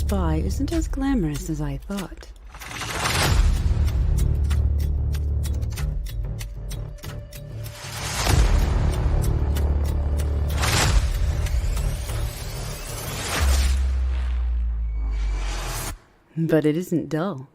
spy isn't as glamorous as I thought. But it isn't dull.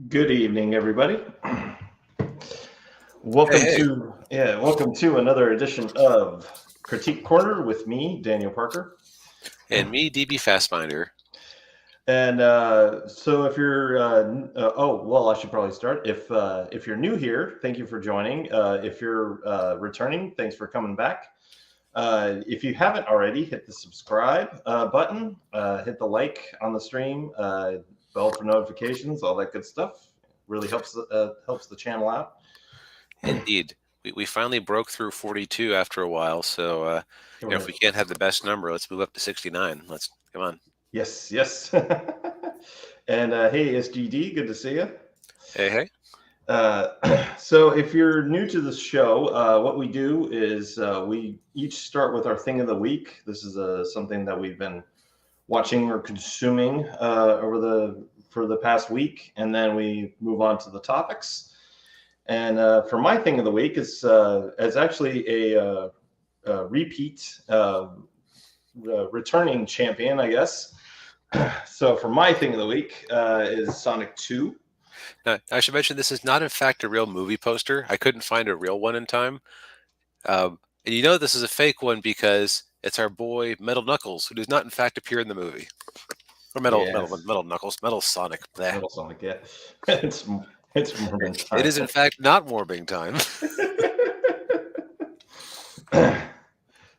Good evening, everybody. Welcome to another edition of Critique Corner with me, Daniel Parker, and me, DB Fastbinder. And so, if you're, I should probably start. If you're new here, thank you for joining. If you're returning, thanks for coming back. If you haven't already, hit the subscribe button, hit the like on the stream. Bell for notifications, all that good stuff. Really helps the channel out. Indeed, we finally broke through 42 after a while. So if we can't have the best number, let's move up to 69. Let's come on. Yes. And hey, SGD, good to see you. Hey. So if you're new to this show, what we do is we each start with our thing of the week. This is something that we've been watching or consuming for the past week, and then we move on to the topics. And for my thing of the week is actually a repeat returning champion, I guess. So for my thing of the week is Sonic 2. Now, I should mention this is not in fact a real movie poster. I couldn't find a real one in time. And you know this is a fake one because it's our boy Metal Knuckles, who does not in fact appear in the movie. Or Metal Knuckles, Metal Sonic. Bleh. Metal Sonic, yeah. It's morbing time. It is in fact not morbing time.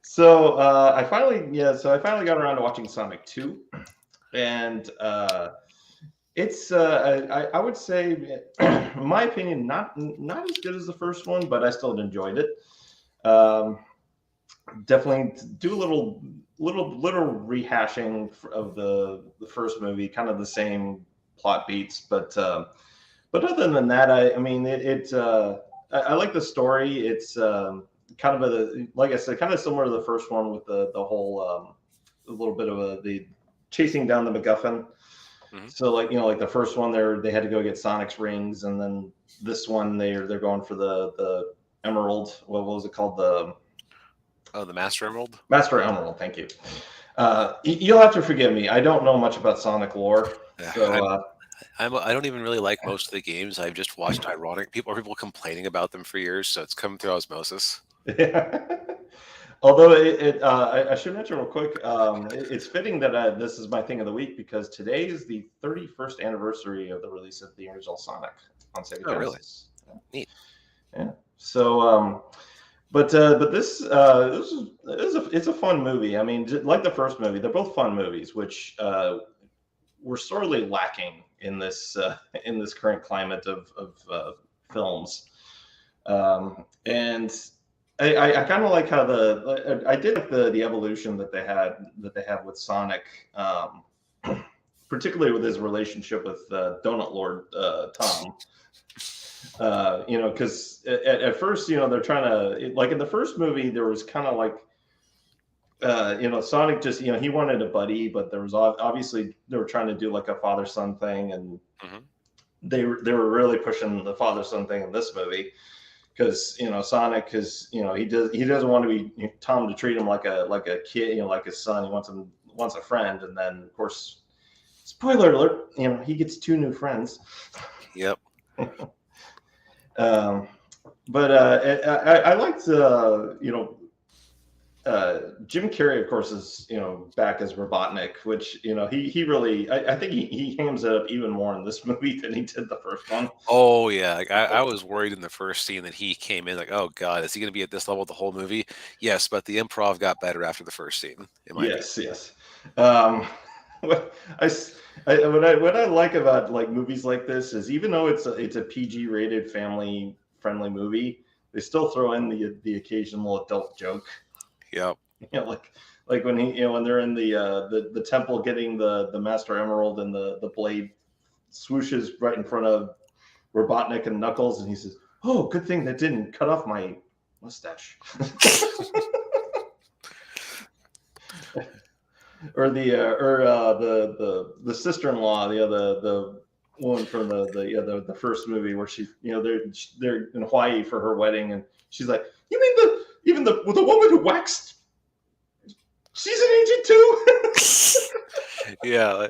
So I finally got around to watching Sonic 2, and it's I would say, in my opinion, not as good as the first one, but I still enjoyed it. Definitely do a little rehashing of the first movie, kind of the same plot beats, but other than that, I like the story. It's kind of like I said, kind of similar to the first one with the whole a little bit of the chasing down the MacGuffin. Mm-hmm. So like the first one, they had to go get Sonic's rings, and then this one they're going for the Emerald. What was it called? The Master Emerald? Master Emerald, thank you. You'll have to forgive me. I don't know much about Sonic lore. So I don't even really like most of the games. I've just watched people complaining about them for years, so it's come through osmosis. Yeah. Although I should mention real quick, it's fitting that this is my thing of the week because today is the 31st anniversary of the release of the original Sonic on Sega Genesis. Oh, really? Yeah. Neat. Yeah. So, but this it's a fun movie. I mean, like the first movie, they're both fun movies, which we're sorely lacking in this current climate of films. And I kind of like how I did like the evolution that they have with Sonic, particularly with his relationship with Donut Lord Tom. Because at first, they're trying to, like in the first movie, there was kind of like, Sonic just, he wanted a buddy, but there was obviously they were trying to do like a father-son thing, and mm-hmm. they were really pushing the father-son thing in this movie. Because Sonic is he doesn't want Tom to treat him like a kid, like his son. He wants a friend, and then of course, spoiler alert, he gets 2 new friends. Yep. But I liked Jim Carrey, of course, is back as Robotnik, which he really I think he hams it up even more in this movie than he did the first one. Oh yeah, like, I was worried in the first scene that he came in like, oh god, is he going to be at this level the whole movie? Yes, but the improv got better after the first scene, in my opinion. Yes. Um, what what I like about like movies like this is even though it's a PG rated family friendly movie, they still throw in the occasional adult joke. Yep. Like when when they're in the temple getting the Master Emerald and the blade swooshes right in front of Robotnik and Knuckles, and he says, "Oh, good thing that didn't cut off my mustache." Or the sister-in-law, the woman from the first movie where she they're in Hawaii for her wedding, and she's like, "You mean even the woman who waxed? She's an agent too." Yeah.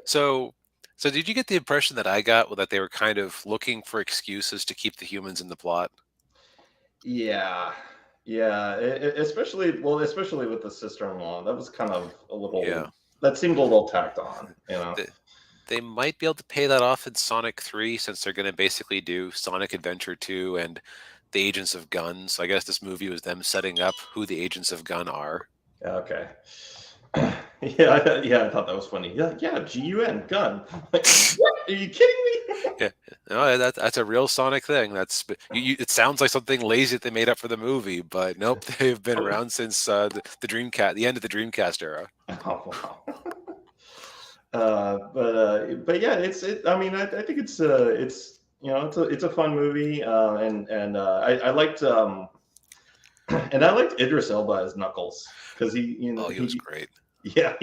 So did you get the impression that I got that they were kind of looking for excuses to keep the humans in the plot? Yeah, especially with the sister-in-law, that was kind of a little. Yeah. That seemed a little tacked on. They might be able to pay that off in Sonic 3 since they're going to basically do Sonic Adventure 2 and the Agents of Gun. So I guess this movie was them setting up who the Agents of Gun are. Okay. Yeah, I thought that was funny. Yeah, GUN gun. Like, what? Are you kidding me? Yeah, no, that's a real Sonic thing. It sounds like something lazy that they made up for the movie, but nope, they've been around since the Dreamcast, the end of the Dreamcast era. Oh wow. But yeah, I mean, I think it's a fun movie, and I liked and I liked Idris Elba as Knuckles because he was great. Yeah,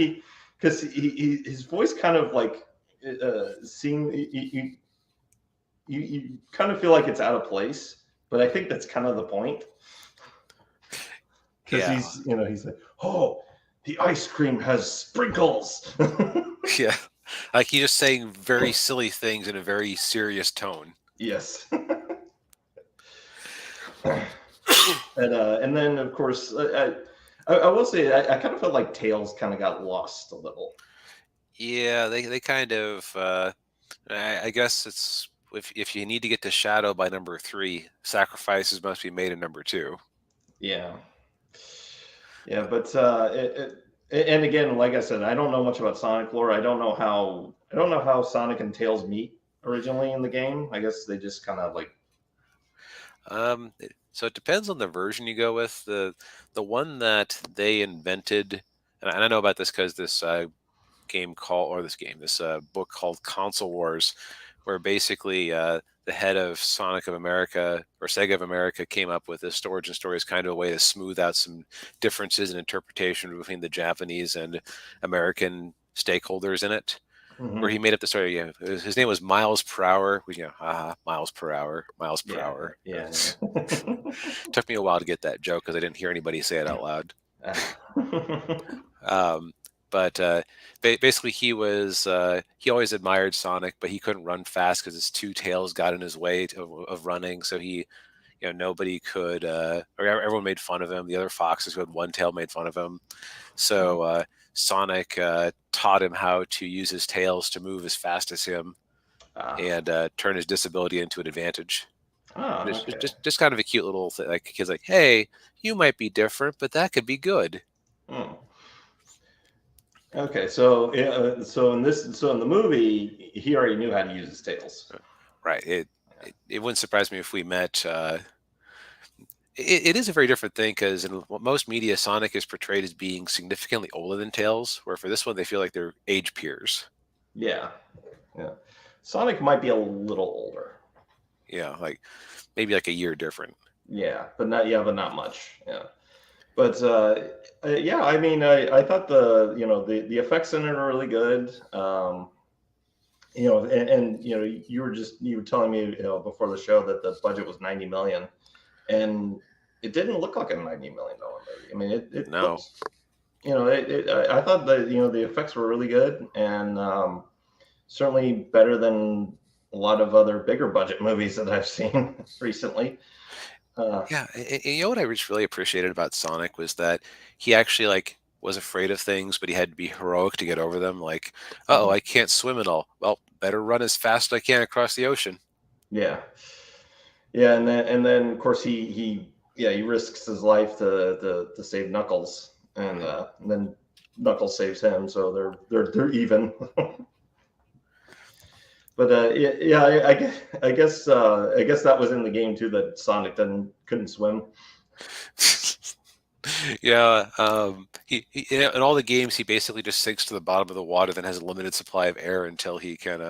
because his voice kind of like you kind of feel like it's out of place, but I think that's kind of the point. Because he's like, oh, the ice cream has sprinkles. Yeah, like he's just saying very silly things in a very serious tone. Yes. And then of course I will say I kind of felt like Tails kind of got lost a little. Yeah, they kind of. I guess it's if you need to get to Shadow by number 3, sacrifices must be made in number 2. Yeah, but and again, like I said, I don't know much about Sonic lore. I don't know how Sonic and Tails meet originally in the game. I guess they just kind of like. So it depends on the version you go with. The one that they invented, and I know about this because this book called Console Wars, where basically the head of Sonic of America or Sega of America came up with this origin story as kind of a way to smooth out some differences in interpretation between the Japanese and American stakeholders in it. Mm-hmm. Where he made up the story. Yeah, his name was Miles per Hour. Miles per hour. Yeah. Took me a while to get that joke because I didn't hear anybody say it out loud. But basically, he always admired Sonic, but he couldn't run fast because his two tails got in his way of running. So nobody could, or everyone made fun of him. The other foxes who had one tail made fun of him. So Sonic taught him how to use his tails to move as fast as him and turn his disability into an advantage. Okay. Just kind of a cute little thing. Like kid's like, hey, you might be different, but that could be good. Okay, so in the movie, he already knew how to use his tails. Right. It wouldn't surprise me if we met. It is a very different thing because in most media, Sonic is portrayed as being significantly older than Tails, where for this one, they feel like they're age peers. Yeah. Sonic might be a little older. Yeah, like maybe like a year different. Yeah, but not much. Yeah. But I mean, I thought the effects in it are really good. And you were telling me before the show that the budget was $90 million, and it didn't look like a $90 million movie. I mean, it no. Looked, I thought that the effects were really good, and certainly better than a lot of other bigger budget movies that I've seen recently. Yeah, and you know what I just really appreciated about Sonic was that he actually like was afraid of things, but he had to be heroic to get over them. Like, oh, Mhm. I can't swim at all. Well, better run as fast as I can across the ocean. Yeah, yeah, and then of course he risks his life to save Knuckles, and then Knuckles saves him, so they're even. But yeah, I guess that was in the game too, that Sonic couldn't swim. Yeah, yeah, in all the games he basically just sinks to the bottom of the water, then has a limited supply of air until he can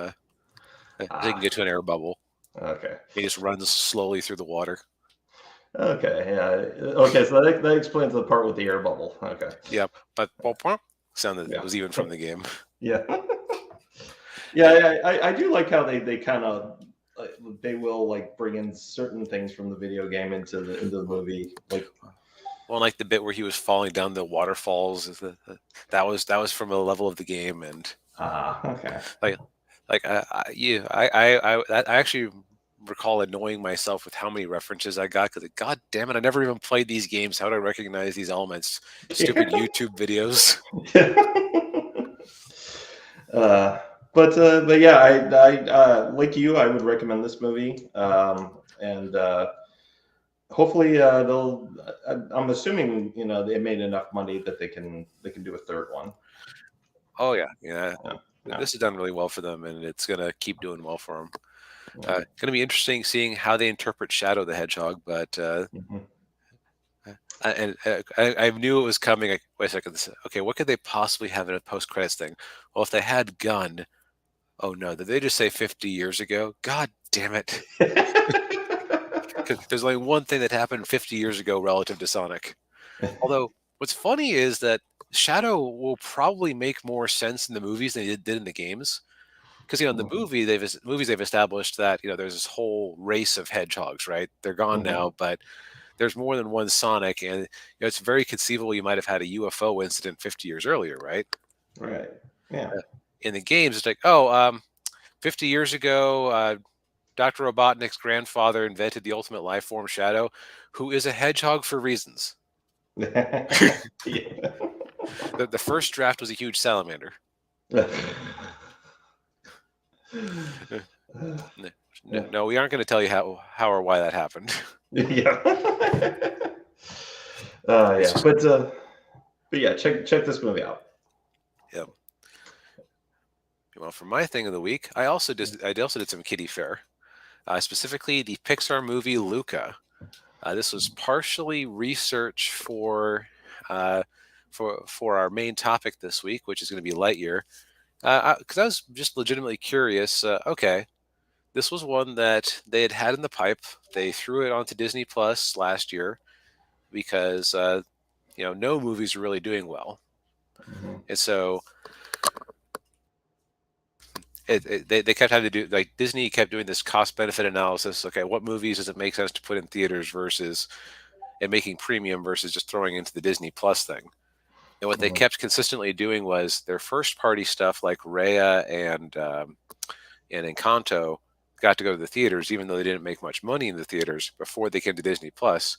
Ah, get to an air bubble. okay, He just runs slowly through the water. okay, yeah, okay. So that explains the part with the air bubble. Okay, Yep, but sound that yeah, was even from the game. yeah, Yeah. yeah. I do like how they kind of they will like bring in certain things from the video game into the movie. Like, Well, like the bit where he was falling down the waterfalls, that was from a level of the game, and okay. like I actually recall annoying myself with how many references I got because God damn it, I never even played these games. How do I recognize these elements? Stupid YouTube videos. uh, but yeah, I like you. I would recommend this movie, and hopefully they'll. I'm assuming they made enough money that they can do a third one. Oh yeah, yeah. Yeah, yeah. This has done really well for them, and it's gonna keep doing well for them. Yeah. Gonna be interesting seeing how they interpret Shadow the Hedgehog, but Mhm. and I knew it was coming. Like, wait a second. Okay, what could they possibly have in a post credits thing? Well, if they had Gun, oh no, did they just say 50 years ago? God damn it! Because there's only one thing that happened 50 years ago relative to Sonic. Although, what's funny is that Shadow will probably make more sense in the movies than it did in the games. Because in the Mhm. movies they've established that there's this whole race of hedgehogs, right? They're gone Mhm. now, but there's more than one Sonic, and it's very conceivable you might have had a UFO incident 50 years earlier, right? Right. Yeah. In the games, it's like, oh, 50 years ago, Dr. Robotnik's grandfather invented the ultimate life form, Shadow, who is a hedgehog for reasons. Yeah. The first draft was a huge salamander. Uh, n- Yeah. No, we aren't going to tell you how or why that happened. Yeah. It's Yeah. just, But yeah, check this movie out. yeah. Well, for my thing of the week, I also did some kiddie fare, specifically the Pixar movie Luca. This was partially research uh, for our main topic this week, which is going to be Lightyear. Because I was just legitimately curious. Okay, this was one that they had in the pipe. They threw it onto Disney Plus last year because no movies are really doing well, Mhm. and so they kept having to do, like, Disney kept doing this cost benefit analysis. Okay, what movies does it make sense to put in theaters versus and making premium versus just throwing into the Disney Plus thing. And what they Mhm. kept consistently doing was their first party stuff like Raya and Encanto got to go to the theaters, even though they didn't make much money in the theaters before they came to Disney Plus.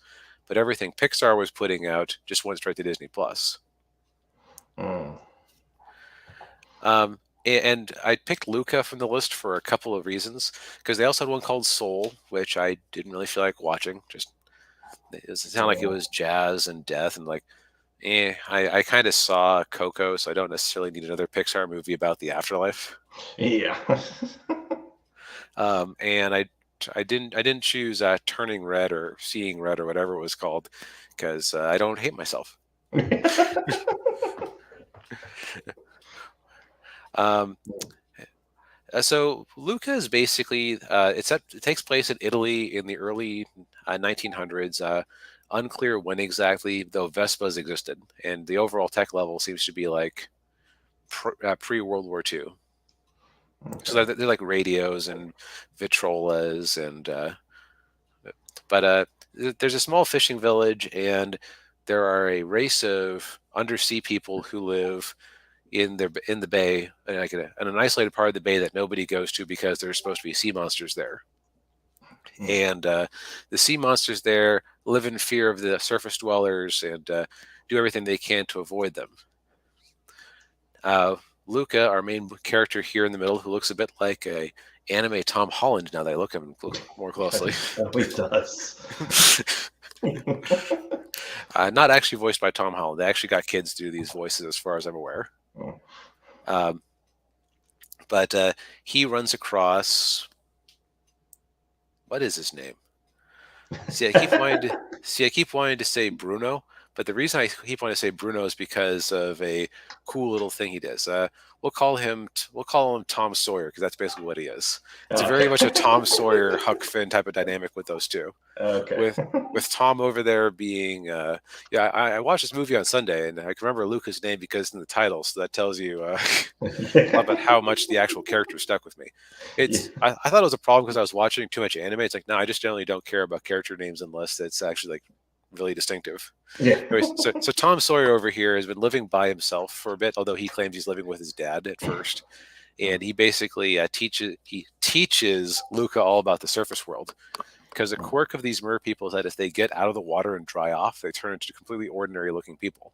But everything Pixar was putting out just went straight to Disney Plus. Mm. And I picked Luca from the list for a couple of reasons because they also had one called Soul, which I didn't really feel like watching. Just it sounded like it Yeah. was jazz and death, and like, I kind of saw Coco, so I don't necessarily need another Pixar movie about the afterlife. Yeah. And I didn't choose Turning Red or Seeing Red or whatever it was called because I don't hate myself. Um, so Luca is basically it takes place in Italy in the early 1900s. Unclear when exactly, though Vespas existed, and the overall tech level seems to be like pre World War II. So Okay. they're like radios and Vitrolas, and but there's a small fishing village, and there are a race of undersea people who live in the bay, like in an isolated part of the bay that nobody goes to because there's supposed to be sea monsters there. And the sea monsters there live in fear of the surface dwellers and do everything they can to avoid them. Luca, our main character here in the middle, who looks a bit like a anime Tom Holland now that I look at him more closely. Oh, he does. Not actually voiced by Tom Holland. They actually got kids to do these voices, as far as I'm aware. Oh. But he runs across. What is his name? See, I keep wanting to say Bruno, but the reason I keep wanting to say Bruno is because of a cool little thing he does. We'll call him Tom Sawyer, because that's basically what he is. It's a very much a Tom Sawyer Huck Finn type of dynamic with those two. Okay. With Tom over there being I watched this movie on Sunday, and I can remember Luca's name because it's in the title, so that tells you about how much the actual character stuck with me. I thought it was a problem because I was watching too much anime. It's like, no, I just generally don't care about character names unless it's actually like really distinctive. Yeah. Anyways, so Tom Sawyer over here has been living by himself for a bit, although he claims he's living with his dad at first. And he basically teaches Luca all about the surface world. Because the quirk of these mer people is that if they get out of the water and dry off, they turn into completely ordinary looking people.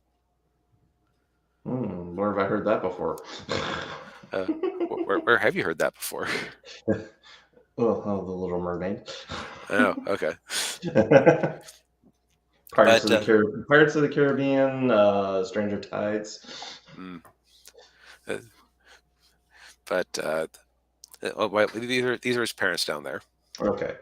Where have I heard that before? Where have you heard that before? Oh, The Little Mermaid. Oh, okay. Pirates of the Caribbean, Stranger Tides. These are his parents down there. Okay.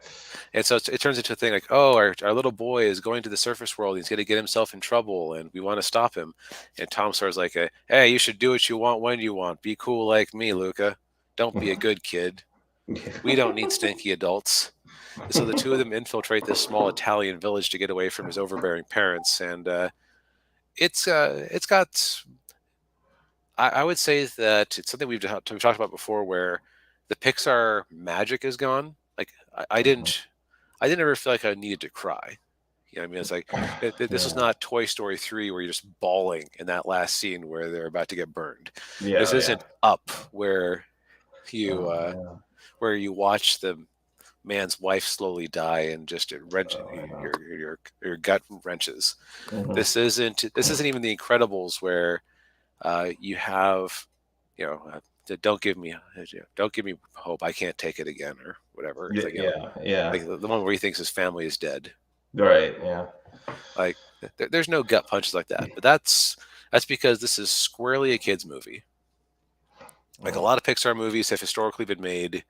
And so it turns into a thing like, oh, our little boy is going to the surface world. He's going to get himself in trouble, and we want to stop him. And Tom Sawyer's like, hey, you should do what you want when you want. Be cool like me, Luca. Don't be a good kid. We don't need stinky adults. So the two of them infiltrate this small Italian village to get away from his overbearing parents. And it's got... I would say that it's something we've talked about before, where the Pixar magic is gone. Like I didn't ever feel like I needed to cry. You know what I mean? It's like this is not Toy Story 3 where you're just bawling in that last scene where they're about to get burned. Yeah, this isn't Up where you watch the man's wife slowly die and just your gut wrenches. Mm-hmm. This isn't even The Incredibles where you have don't give me hope, I can't take it again, or whatever. It's like, like the one where he thinks his family is dead. Right. Yeah. Like there's no gut punches like that, but that's because this is squarely a kids movie. Like a lot of Pixar movies have historically been made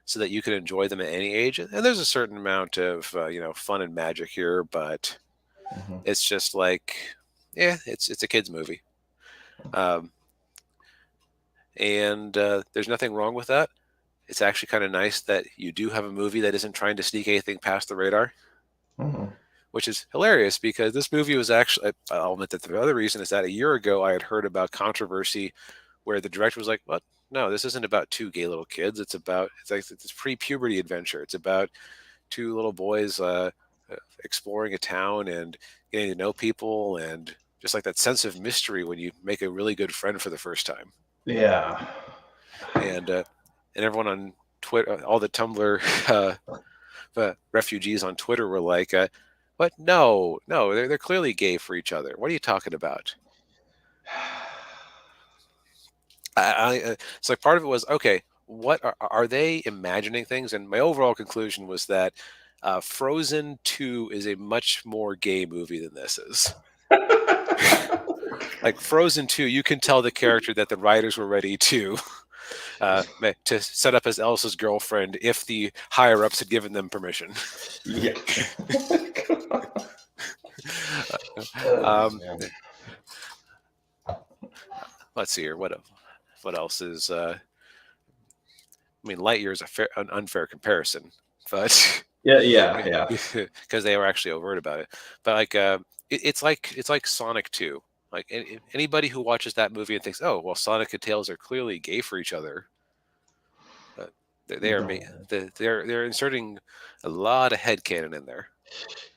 so that you can enjoy them at any age, and there's a certain amount of fun and magic here, but it's just like, it's a kids movie. And there's nothing wrong with that. It's actually kind of nice that you do have a movie that isn't trying to sneak anything past the radar, which is hilarious, because this movie was actually, I'll admit that the other reason is that a year ago I had heard about controversy where the director was like, what? No, this isn't about two gay little kids. It's like this pre-puberty adventure. It's about two little boys exploring a town and getting to know people, and just like that sense of mystery when you make a really good friend for the first time. Yeah. And everyone on Twitter, all the Tumblr refugees on Twitter were like, "What? No, they're clearly gay for each other. What are you talking about?" So like part of it was, okay, what are they imagining things? And my overall conclusion was that Frozen 2 is a much more gay movie than this is. Like Frozen 2, you can tell the character that the writers were ready to set up as Elsa's girlfriend if the higher ups had given them permission. Yeah. Let's see here. What else is? I mean, Lightyear is an unfair comparison, but yeah, because they were actually overt about it. But like, it's like Sonic 2. Like anybody who watches that movie and thinks, oh, well, Sonic and Tails are clearly gay for each other, they're inserting a lot of headcanon in there.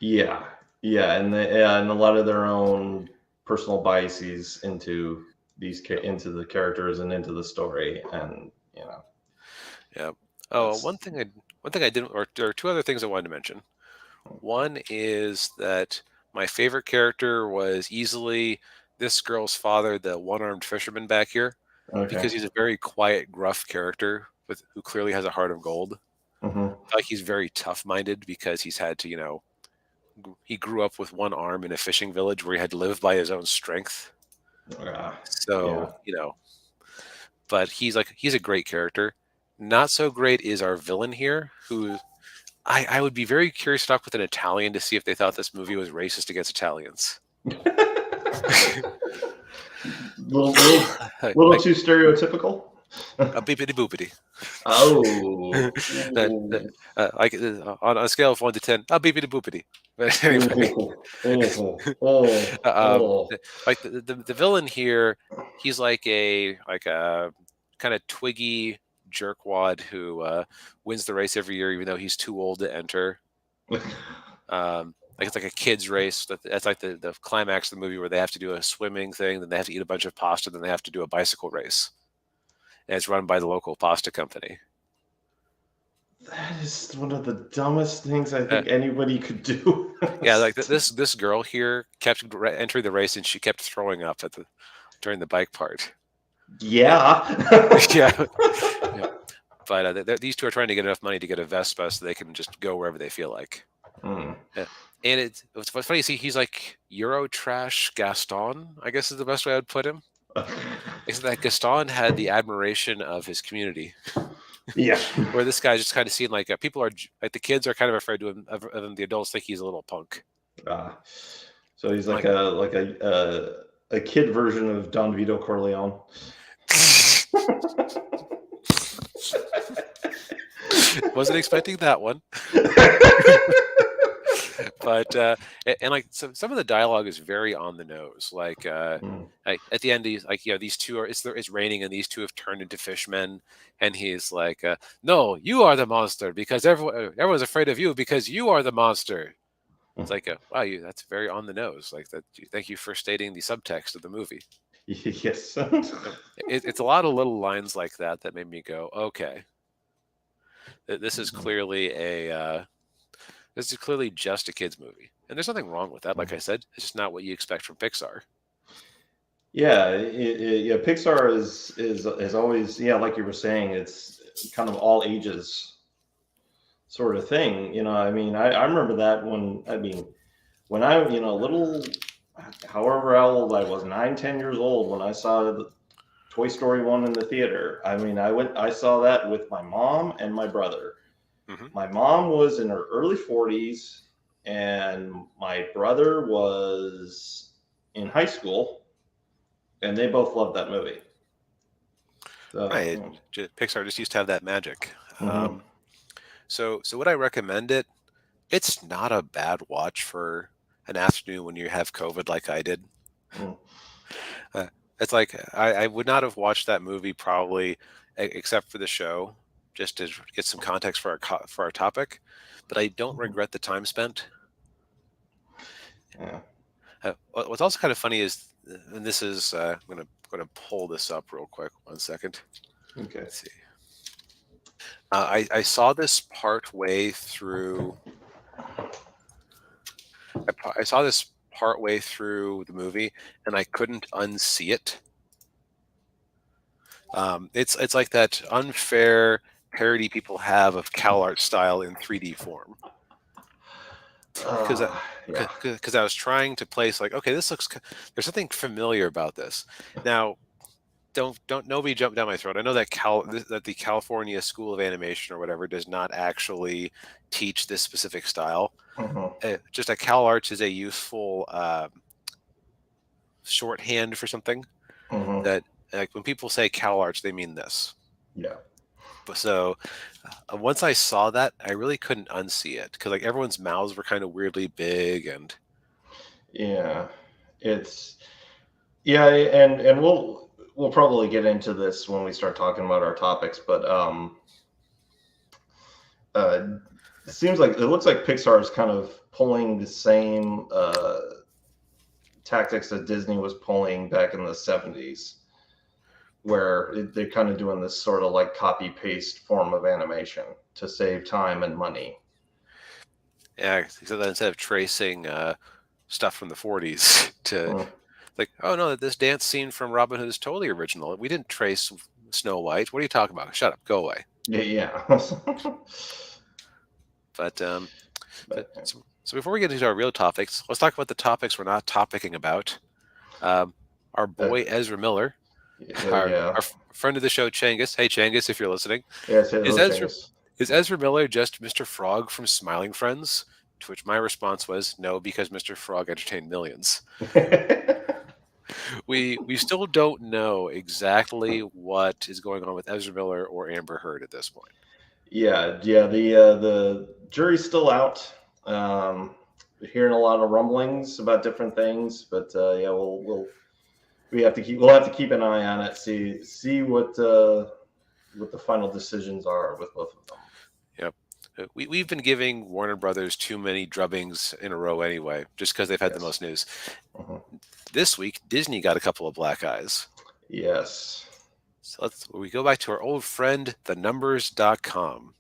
Yeah, and a lot of their own personal biases into the characters and into the story, and Yeah. Oh, one thing one thing I didn't, or there are two other things I wanted to mention. One is that my favorite character was easily this girl's father, the one-armed fisherman back here, Okay. because he's a very quiet, gruff character who clearly has a heart of gold. Mm-hmm. I feel like he's very tough-minded because he's had to, he grew up with one arm in a fishing village where he had to live by his own strength. Yeah. So, but he's a great character. Not so great is our villain here, who I would be very curious to talk with an Italian to see if they thought this movie was racist against Italians. little Like too stereotypical. a beepity boopity. Oh. On a scale of 1 to 10, a beepity boopity. But anyway, like the villain here, he's like a kind of twiggy jerkwad who wins the race every year, even though he's too old to enter. Like it's like a kids race. That's like the climax of the movie where they have to do a swimming thing, then they have to eat a bunch of pasta, then they have to do a bicycle race. And it's run by the local pasta company. That is one of the dumbest things I think anybody could do. Yeah, like this girl here kept entering the race and she kept throwing up during the bike part. Yeah. Yeah. But these two are trying to get enough money to get a Vespa so they can just go wherever they feel like. Mm. And it's funny to see he's like Eurotrash Gaston, I guess is the best way I would put him. Except that Gaston had the admiration of his community. Yeah. Where this guy's just kind of seen like people are like the kids are kind of afraid of him. The adults think he's a little punk. So he's like a kid version of Don Vito Corleone. Wasn't expecting that one. But and like some of the dialogue is very on the nose. Like at the end, he's like, these two it's raining and these two have turned into fishmen, and he's like, no, you are the monster because everyone's afraid of you because you are the monster. It's like, wow, that's very on the nose. Like that. Thank you for stating the subtext of the movie. Yes. It's a lot of little lines like that made me go, okay, this is clearly This is clearly just a kids movie, and there's nothing wrong with that. Like I said, it's just not what you expect from Pixar. Yeah, Pixar is always, like you were saying, it's kind of all ages sort of thing. I mean, I remember that when I little, however old I was, 9-10 years old, when I saw the Toy Story 1 in the theater. I mean, I saw that with my mom and my brother. Mm-hmm. My mom was in her early 40s, and my brother was in high school, and they both loved that movie. Right. Pixar just used to have that magic. Mm-hmm. So would I recommend it? It's not a bad watch for an afternoon when you have COVID like I did. Mm. It's like I would not have watched that movie probably except for the show, just to get some context for our topic, but I don't regret the time spent. Yeah. What's also kind of funny is, and this is I'm going to pull this up real quick. 1 second. Okay. Let's see. I saw this part way through. I saw this part way through the movie, and I couldn't unsee it. It's like that unfair parody people have of CalArt style in 3D form. Because I was trying to place like, okay, this looks. There's something familiar about this. Now, don't nobody jump down my throat. I know that that the California School of Animation or whatever does not actually teach this specific style. Mm-hmm. Just that CalArts is a useful shorthand for something. Mm-hmm. That like when people say CalArts, they mean this. Yeah. So once I saw that, I really couldn't unsee it because like everyone's mouths were kind of weirdly big and. Yeah, and we'll probably get into this when we start talking about our topics, but it looks like Pixar is kind of pulling the same tactics that Disney was pulling back in the 70s, where they're kind of doing this sort of like copy paste form of animation to save time and money. Yeah, so that instead of tracing stuff from the 40s to like, oh no, this dance scene from Robin Hood is totally original. We didn't trace Snow White. What are you talking about? Shut up, go away. Yeah. But But, so before we get into our real topics, let's talk about the topics we're not topicing about. Our boy Ezra Miller, our friend of the show, Changus. Hey, Changus, if you're listening. Yes, Is Ezra Miller just Mr. Frog from Smiling Friends? To which my response was no, because Mr. Frog entertained millions. We still don't know exactly what is going on with Ezra Miller or Amber Heard at this point. Yeah. The jury's still out. We're hearing a lot of rumblings about different things, but yeah, we'll have to keep an eye on it. See what the final decisions are with both of them. Yep. We've been giving Warner Brothers too many drubbings in a row anyway, just because they've had the most news. This week, Disney got a couple of black eyes. Yes. So we go back to our old friend, thenumbers.com.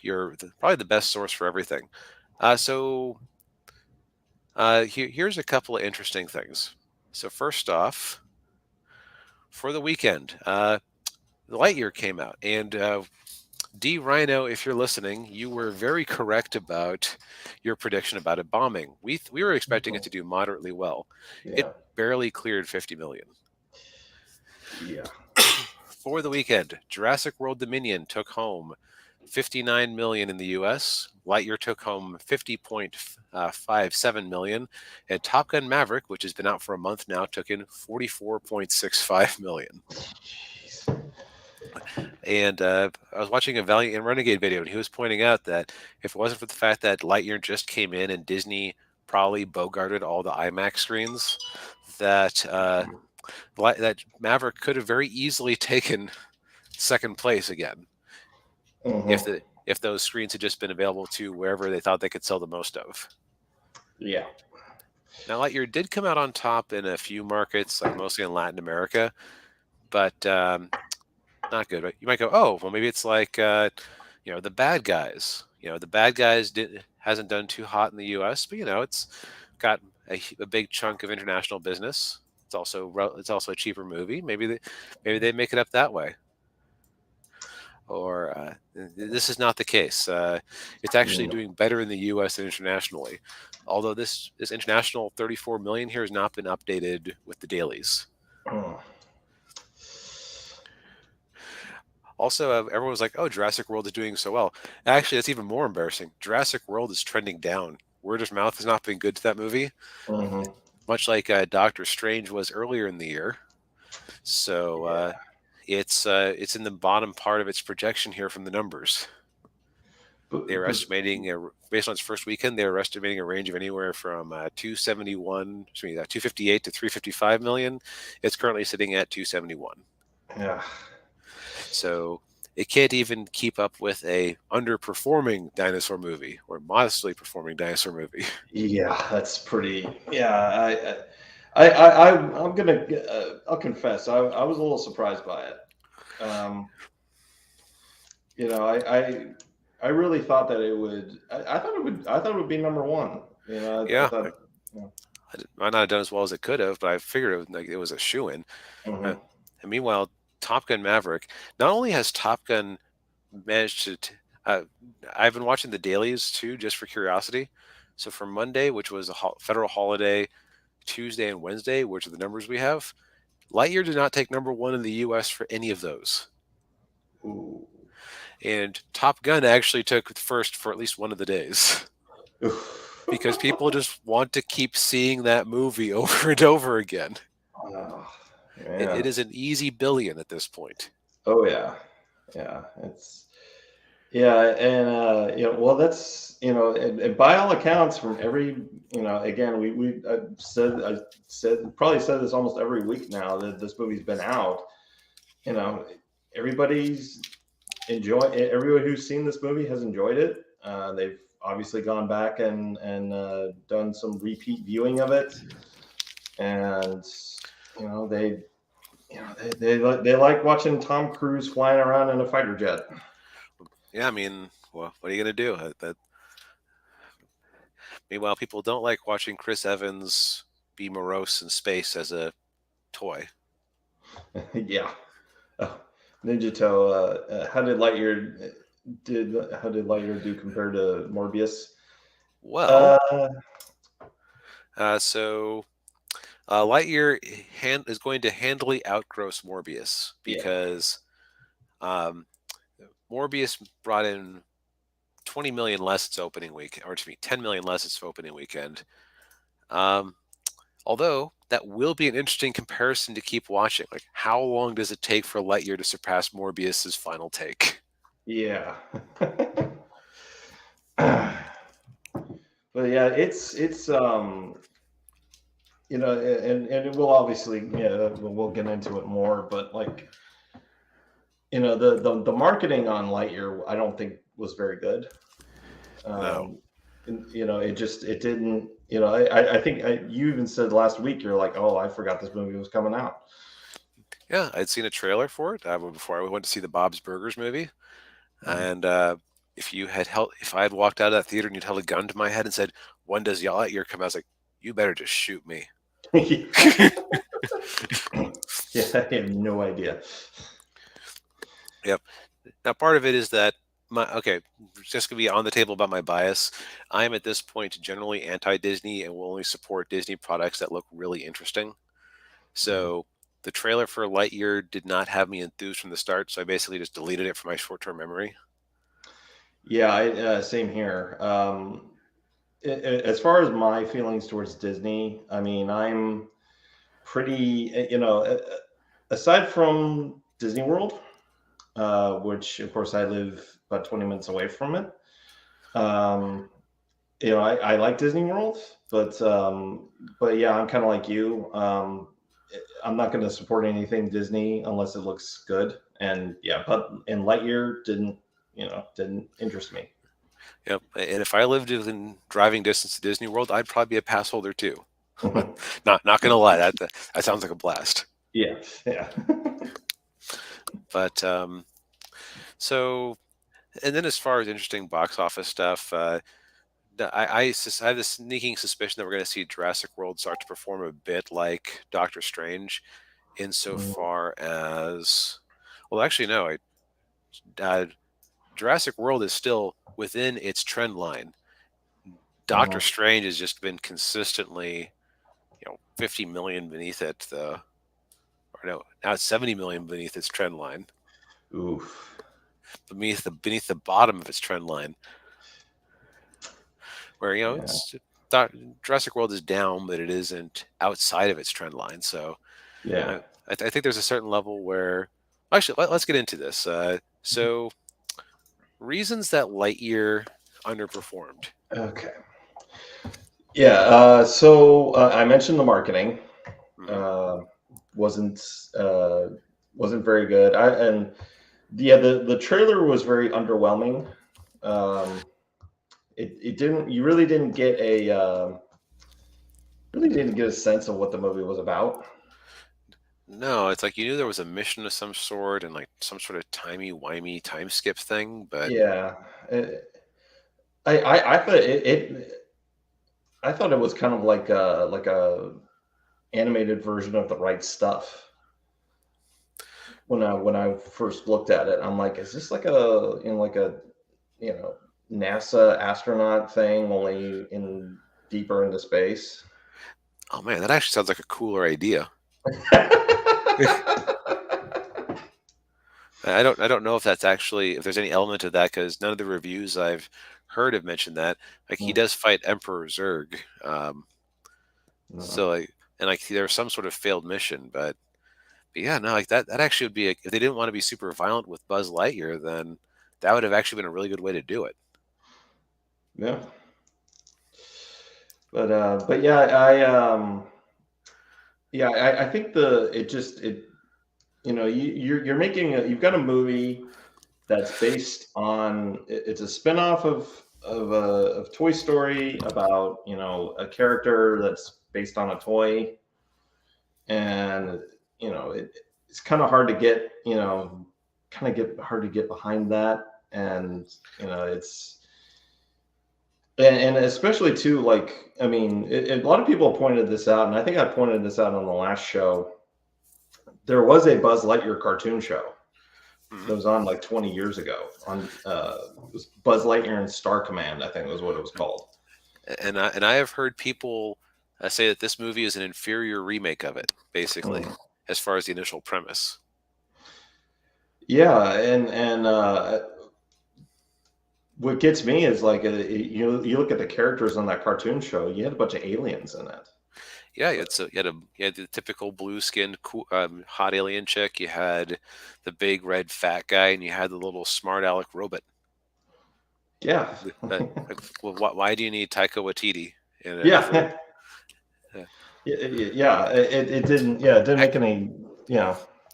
You're probably the best source for everything. Here's a couple of interesting things. So first off, for the weekend, Lightyear came out, and D. Rhino, if you're listening, you were very correct about your prediction about it bombing. We were expecting it to do moderately well. Yeah. It barely cleared 50 million. Yeah. For the weekend, Jurassic World Dominion took home 59 million in the US. Lightyear took home 50.57 million, and Top Gun Maverick, which has been out for a month now, took in 44.65 million. Jeez. And I was watching a Valiant and Renegade video, and he was pointing out that if it wasn't for the fact that Lightyear just came in and Disney probably bogarted all the IMAX screens, that Maverick could have very easily taken second place again if those screens had just been available to wherever they thought they could sell the most of. Yeah. Now, Lightyear did come out on top in a few markets, like mostly in Latin America, but not good. Right? You might go, oh, well, maybe it's like The Bad Guys. The Bad Guys hasn't done too hot in the U.S., but it's got a big chunk of international business. It's also a cheaper movie. Maybe they make it up that way. Or this is not the case. It's actually doing better in the U.S. than internationally. Although this international 34 million here has not been updated with the dailies. Also, everyone was like, oh, Jurassic World is doing so well. Actually, that's even more embarrassing. Jurassic World is trending down. Word of mouth has not been good to that movie. Much like Doctor Strange was earlier in the year. So it's in the bottom part of its projection here from the numbers. They were estimating, based on its first weekend, they were estimating a range of anywhere from 258 to 355 million. It's currently sitting at 271. Yeah. So it can't even keep up with a underperforming dinosaur movie or modestly performing dinosaur movie. Yeah, that's pretty. Yeah, I'm gonna. I'll confess, I was a little surprised by it. I really thought that it would. I thought it would be number one. Yeah. Might not have done as well as it could have, but I figured it was a shoo-in. And meanwhile, Top Gun Maverick, not only has Top Gun managed to I've been watching the dailies too, just for curiosity. So for Monday, which was a federal holiday, Tuesday and Wednesday, which are the numbers we have, Lightyear did not take number one in the US for any of those. Ooh. And Top Gun actually took first for at least one of the days. Because people just want to keep seeing that movie over and over again. Oh, it is an easy billion at this point. Oh yeah, it's and well, that's and by all accounts, from every again, I probably said this almost every week now that this movie's been out. Everybody's everyone who's seen this movie has enjoyed it. They've obviously gone back and done some repeat viewing of it, and they like watching Tom Cruise flying around in a fighter jet. Yeah, I mean, well, what are you gonna do? Meanwhile, people don't like watching Chris Evans be morose in space as a toy. Yeah. Oh, Ninja Toe. How did Lightyear do compared to Morbius? Well, Uh, so Lightyear is going to handily outgross Morbius yeah, because um, Morbius brought in 20 million less its opening week, or excuse me, 10 million less its opening weekend. Um, Although that will be an interesting comparison to keep watching. Like, how long does it take for Lightyear to surpass Morbius's final take? yeah. But yeah, it's and it will obviously, yeah, we'll get into it more, but like, the marketing on Lightyear, I don't think was very good. No. And, it didn't, I think you even said last week, you're like, oh, I forgot this movie was coming out. Yeah, I'd seen a trailer for it before I went to see the Bob's Burgers movie, Mm. and if I had walked out of that theater and you'd held a gun to my head and said, "When does Lightyear come out?" I was like, "You better just shoot me." Yeah. Yeah, I have no idea. Yep. Now, part of it is that just gonna be on the table about my bias. I am at this point generally anti-Disney and will only support Disney products that look really interesting. Mhm. So the trailer for Lightyear did not have me enthused from the start, so I basically just deleted it from my short-term memory. Yeah, same here. As far as my feelings towards Disney, I mean, I'm pretty, aside from Disney World, which of course I live about 20 minutes away from it. Um, I like Disney World, but yeah, I'm kind of like you. I'm not going to support anything Disney unless it looks good. And yeah, and Lightyear didn't interest me. Yep. And if I lived within driving distance to Disney World, I'd probably be a pass holder too. Not gonna lie, that sounds like a blast. Yeah, yeah. But so and then as far as interesting box office stuff, I have this sneaking suspicion that we're going to see Jurassic World start to perform a bit like Doctor Strange, Mm, insofar as, well, actually, no, uh, Jurassic World is still within its trend line. Doctor mhm. Strange has just been consistently, 50 million beneath it. Or no, now it's 70 million beneath its trend line, Oof. beneath the bottom of its trend line. Where Yeah, it's Jurassic World is down, but it isn't outside of its trend line. So yeah. I think there's a certain level where actually let's get into this. So reasons that Lightyear underperformed. Okay. Yeah. So I mentioned the marketing Hmm. uh, wasn't uh, wasn't very good. And yeah, the trailer was very underwhelming. Um, it didn't. You really didn't get a sense of what the movie was about. No, it's like you knew there was a mission of some sort and like some sort of timey-wimey time skip thing, but Yeah. I thought I thought it was kind of like a animated version of the right stuff when I first looked at it. I'm like, is this like a you know NASA astronaut thing, only in deeper into space? oh man, that actually sounds like a cooler idea. I don't know if that's actually if there's any element of that because none of the reviews I've heard have mentioned that. Like he Hmm, does fight Emperor Zurg, no. so like and like there's some sort of failed mission, but yeah, no, like that actually would be if they didn't want to be super violent with Buzz Lightyear, then that would have actually been a really good way to do it. Yeah, but yeah, I think the it just it you're making you've got a movie that's based on it's a spin-off of Toy Story about a character that's based on a toy, and it's kind of hard to get behind that, and it's and especially too, like, I mean, a lot of people pointed this out, and I think I pointed this out on the last show. There was a Buzz Lightyear cartoon show Mhm. that was on like 20 years ago on it was Buzz Lightyear and Star Command, I think was what it was called. And I have heard people say that this movie is an inferior remake of it, basically, Mm. as far as the initial premise. Yeah, and what gets me is like you look at the characters on that cartoon show. You had a bunch of aliens in it. Yeah, you had the typical blue-skinned hot alien chick. You had the big red fat guy, and you had the little smart aleck robot. Yeah, Well, why do you need Taika Waititi in it? yeah, Uh, yeah. It didn't. Yeah, it didn't heck, make any.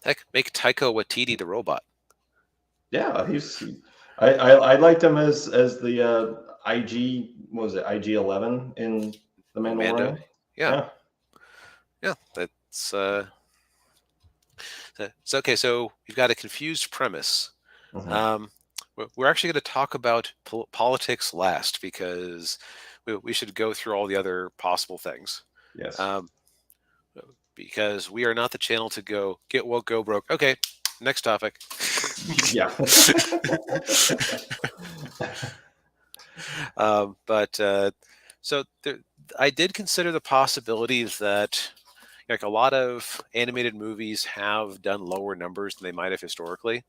heck, make Taika Waititi the robot. Yeah, I liked him as the IG. What was it IG-11 in the Mando. Mandalorian? Yeah, Yeah. yeah. It's okay. So you've got a confused premise. Mhm. Um, we're actually going to talk about politics last because we should go through all the other possible things. Yes. Um, because we are not the channel to go get woke, go broke. Okay, next topic. Yeah. But so I did consider the possibilities that like a lot of animated movies have done lower numbers than they might have historically.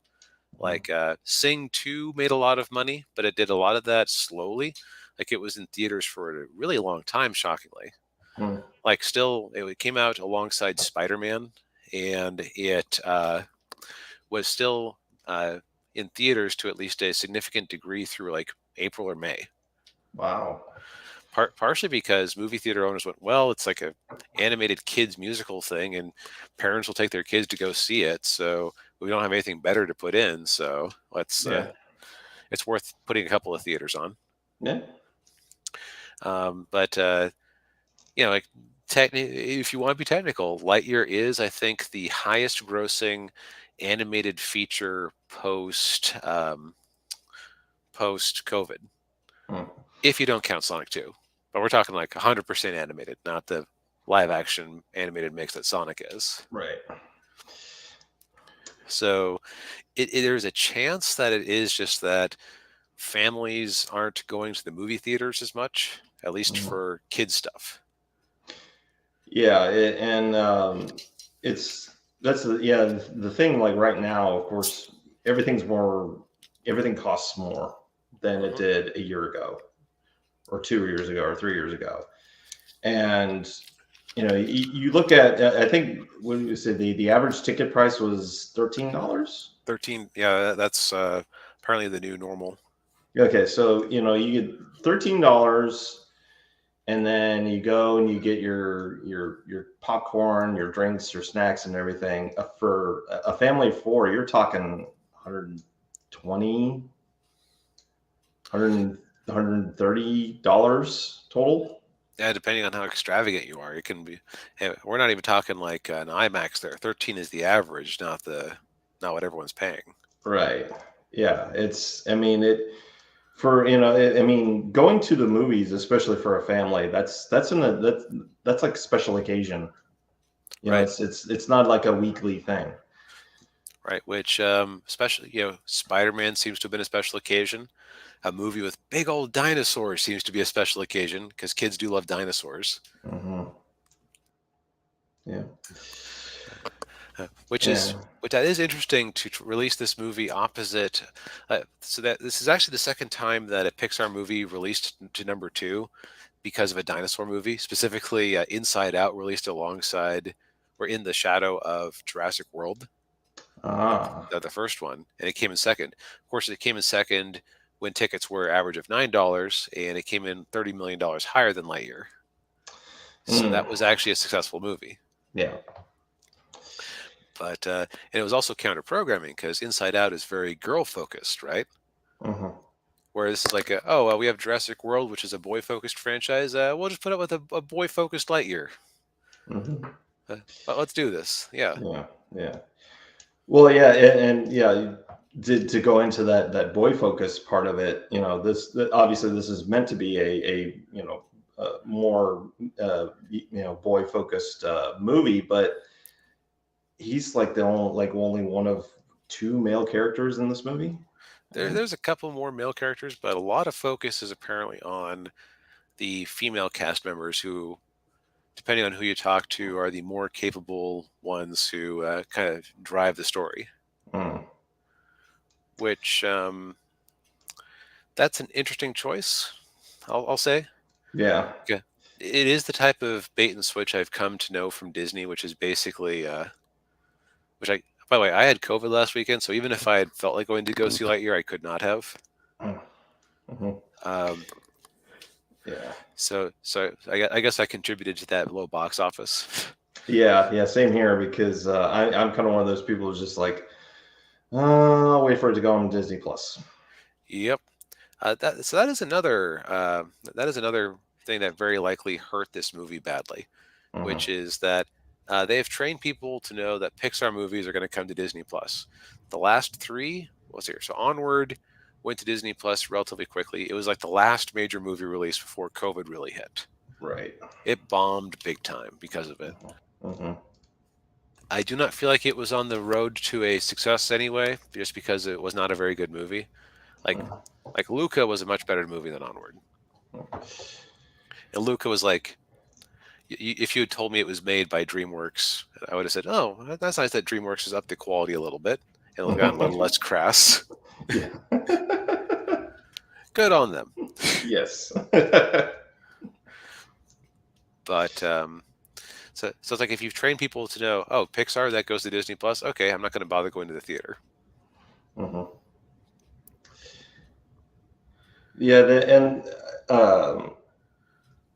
Like Sing 2 made a lot of money, but it did a lot of that slowly. Like it was in theaters for a really long time, shockingly. Mm. Like still, it came out alongside Spider-Man, and it was still in theaters to at least a significant degree through like April or May. Wow. Partially because movie theater owners went, well, it's like a animated kids musical thing, and parents will take their kids to go see it. So we don't have anything better to put in. So let's Yeah. it's worth putting a couple of theaters on. Yeah. But like if you want to be technical, Lightyear is, I think, the highest grossing animated feature post COVID, Mm. if you don't count Sonic 2. But we're talking like 100% animated, not the live action animated mix that Sonic is. Right. So there's a chance that it is just that families aren't going to the movie theaters as much, at least Mhm. for kids stuff. Yeah, and the thing. Like right now, of course, everything costs more than it Mhm. did a year ago, or 2 years ago, or 3 years ago. And you look at, I think what you said, the average ticket price was $13. 13, yeah, that's apparently the new normal. Okay, so you get $13, and then you go and you get your popcorn, your drinks, your snacks, and everything. For a family of four, you're talking 120, 130 dollars total. Yeah, depending on how extravagant you are, it can be. We're not even talking like an IMAX there. 13 is the average, not what everyone's paying. Right. Yeah. I mean, I mean, going to the movies, especially for a family, that's like a special occasion. Right. It's not like a weekly thing. Right. Which, especially, Spider-Man seems to have been a special occasion. A movie with big old dinosaurs seems to be a special occasion because kids do love dinosaurs. Mm-hmm. Yeah. Which is interesting to release this movie opposite. So that this is actually the second time that a Pixar movie released to number 2 because of a dinosaur movie. Specifically, Inside Out released alongside or in the shadow of Jurassic World. The first one, and it came in second. Of course, it came in second when tickets were average of $9, and it came in $30 million higher than Lightyear. So that was actually a successful movie. Yeah. But and it was also counter-programming because Inside Out is very girl-focused, right? Mm-hmm. Whereas it's like, we have Jurassic World, which is a boy-focused franchise. We'll just put it with a boy-focused Lightyear. Mm-hmm. Let's do this. Yeah. Yeah. Yeah. Well, yeah, and yeah, to go into that boy focus part of it, obviously this is meant to be a more boy focused movie, but he's like only one of two male characters in this movie. There's a couple more male characters, but a lot of focus is apparently on the female cast members who, depending on who you talk to, are the more capable ones who kind of drive the story. Mm. Which that's an interesting choice, I'll say. Yeah. Yeah. It is the type of bait and switch I've come to know from Disney, which is basically, by the way, I had COVID last weekend, so even if I had felt like going to go see Lightyear, I could not have. Mm-hmm. Yeah. So I guess I contributed to that low box office. Yeah, same here, because I'm kind of one of those people who's just like, I'll wait for it to go on Disney Plus. Yep. That is another thing that very likely hurt this movie badly, which is that they have trained people to know that Pixar movies are going to come to Disney Plus. The last three, what's here? So Onward went to Disney Plus relatively quickly. It was like the last major movie release before COVID really hit. Right. It bombed big time because of it. Mm-hmm. I do not feel like it was on the road to a success anyway, just because it was not a very good movie. Like Luca was a much better movie than Onward. And Luca was like, if you had told me it was made by DreamWorks, I would have said, "Oh, that's nice that DreamWorks has upped the quality a little bit and gotten a little less crass." Yeah. Good on them. Yes. But so it's like, if you've trained people to know, oh, Pixar, that goes to Disney Plus. Okay, I'm not going to bother going to the theater. Mm-hmm. Yeah,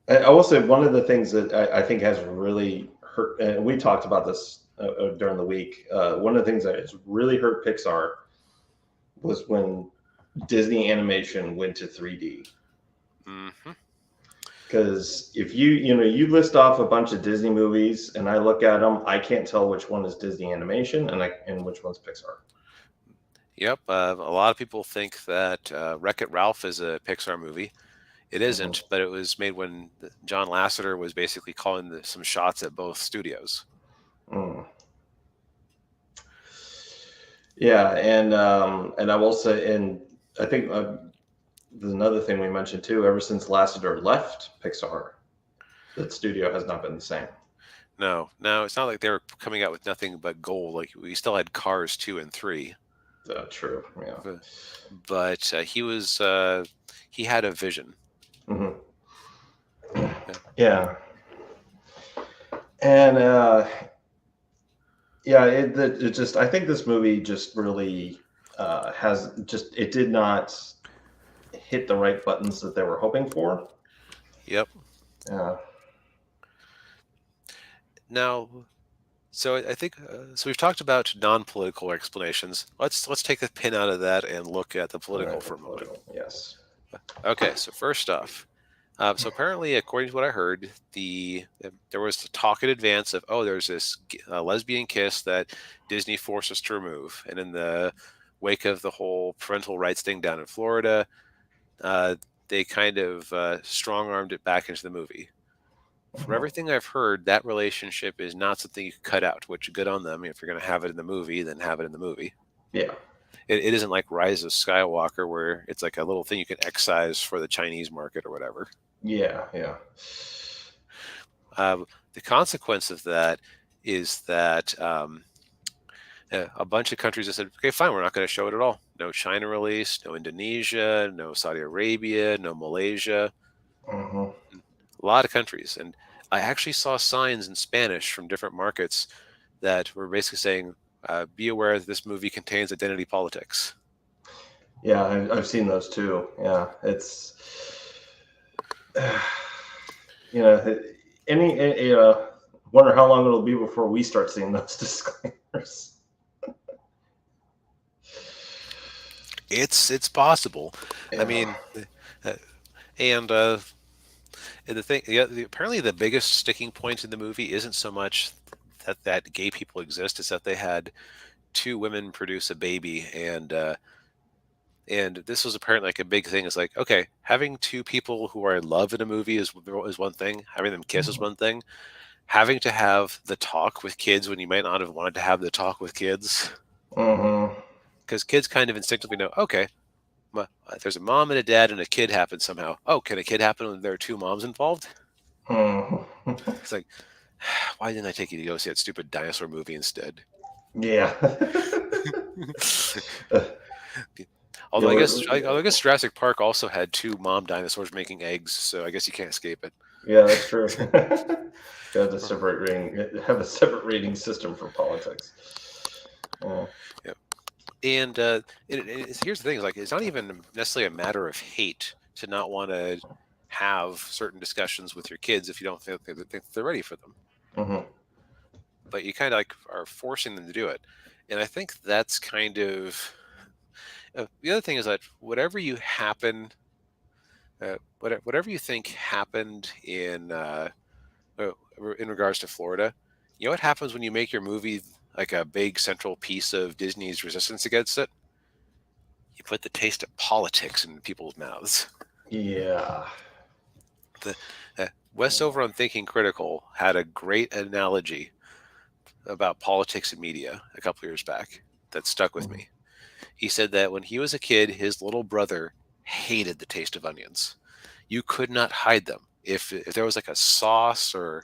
I will say one of the things that I think has really hurt, and we talked about this during the week. One of the things that has really hurt Pixar was when Disney animation went to 3D. Mm-hmm. Because if you list off a bunch of Disney movies and I look at them, I can't tell which one is Disney animation and which one's Pixar. Yep. A lot of people think that Wreck-It Ralph is a Pixar movie. It isn't, but it was made when John Lasseter was basically calling some shots at both studios. Mm. Yeah, and I will say, and I think there's another thing we mentioned too. Ever since Lasseter left Pixar, that studio has not been the same. No, it's not like they were coming out with nothing but gold. Like, we still had Cars 2 and 3. True. Yeah. But he had a vision. Mm-hmm. Yeah. And it just, I think this movie just really it did not hit the right buttons that they were hoping for. Yep. Yeah. Now, so I think so. We've talked about non-political explanations. Let's take the pin out of that and look at the political for a moment. Yes. Okay. So first off, so apparently, according to what I heard, there was talk in advance of, there's this lesbian kiss that Disney forced us to remove, and in the wake of the whole parental rights thing down in Florida, they kind of strong-armed it back into the movie. From everything I've heard, that relationship is not something you can cut out, which, good on them. If you're going to have it in the movie, then have it in the movie. Yeah. It isn't like Rise of Skywalker, where it's like a little thing you can excise for the Chinese market or whatever. Yeah. The consequence of that is that a bunch of countries have said, okay, fine, we're not going to show it at all. No China release, no Indonesia, no Saudi Arabia, no Malaysia. Mm-hmm. A lot of countries. And I actually saw signs in Spanish from different markets that were basically saying, be aware that this movie contains identity politics. Yeah, I've seen those too. Yeah, it's wonder how long it'll be before we start seeing those disclaimers. It's possible. Yeah. I mean, and the thing, apparently the biggest sticking point in the movie isn't so much that gay people exist, it's that they had two women produce a baby, and this was apparently like a big thing. It's like, okay, having two people who are in love in a movie is one thing. Having them kiss is one thing. Having to have the talk with kids when you might not have wanted to have the talk with kids, Mm-hmm. because kids kind of instinctively know, okay, there's a mom and a dad, and a kid happens somehow. Oh, can a kid happen when there are two moms involved? Mm-hmm. It's like, why didn't I take you to go see that stupid dinosaur movie instead? Yeah. Although Yeah, I guess Jurassic Park also had two mom dinosaurs making eggs, so I guess you can't escape it. yeah, that's true. Got a separate rating. Have a separate rating system for politics. Yeah. And here's the thing: is like it's not even necessarily a matter of hate to not want to have certain discussions with your kids if you don't think they're ready for them. Mm-hmm. But you kind of like are forcing them to do it, and I think that's kind of the other thing is that whatever you happen, whatever you think happened uh, in regards to Florida, you know what happens when you make your movie like a big central piece of Disney's resistance against it? You put the taste of politics in people's mouths. Yeah. The Wes over on Thinking Critical had a great analogy about politics and media a couple years back that stuck with me. He said that when he was a kid, his little brother hated the taste of onions. You could not hide them. If there was like a sauce or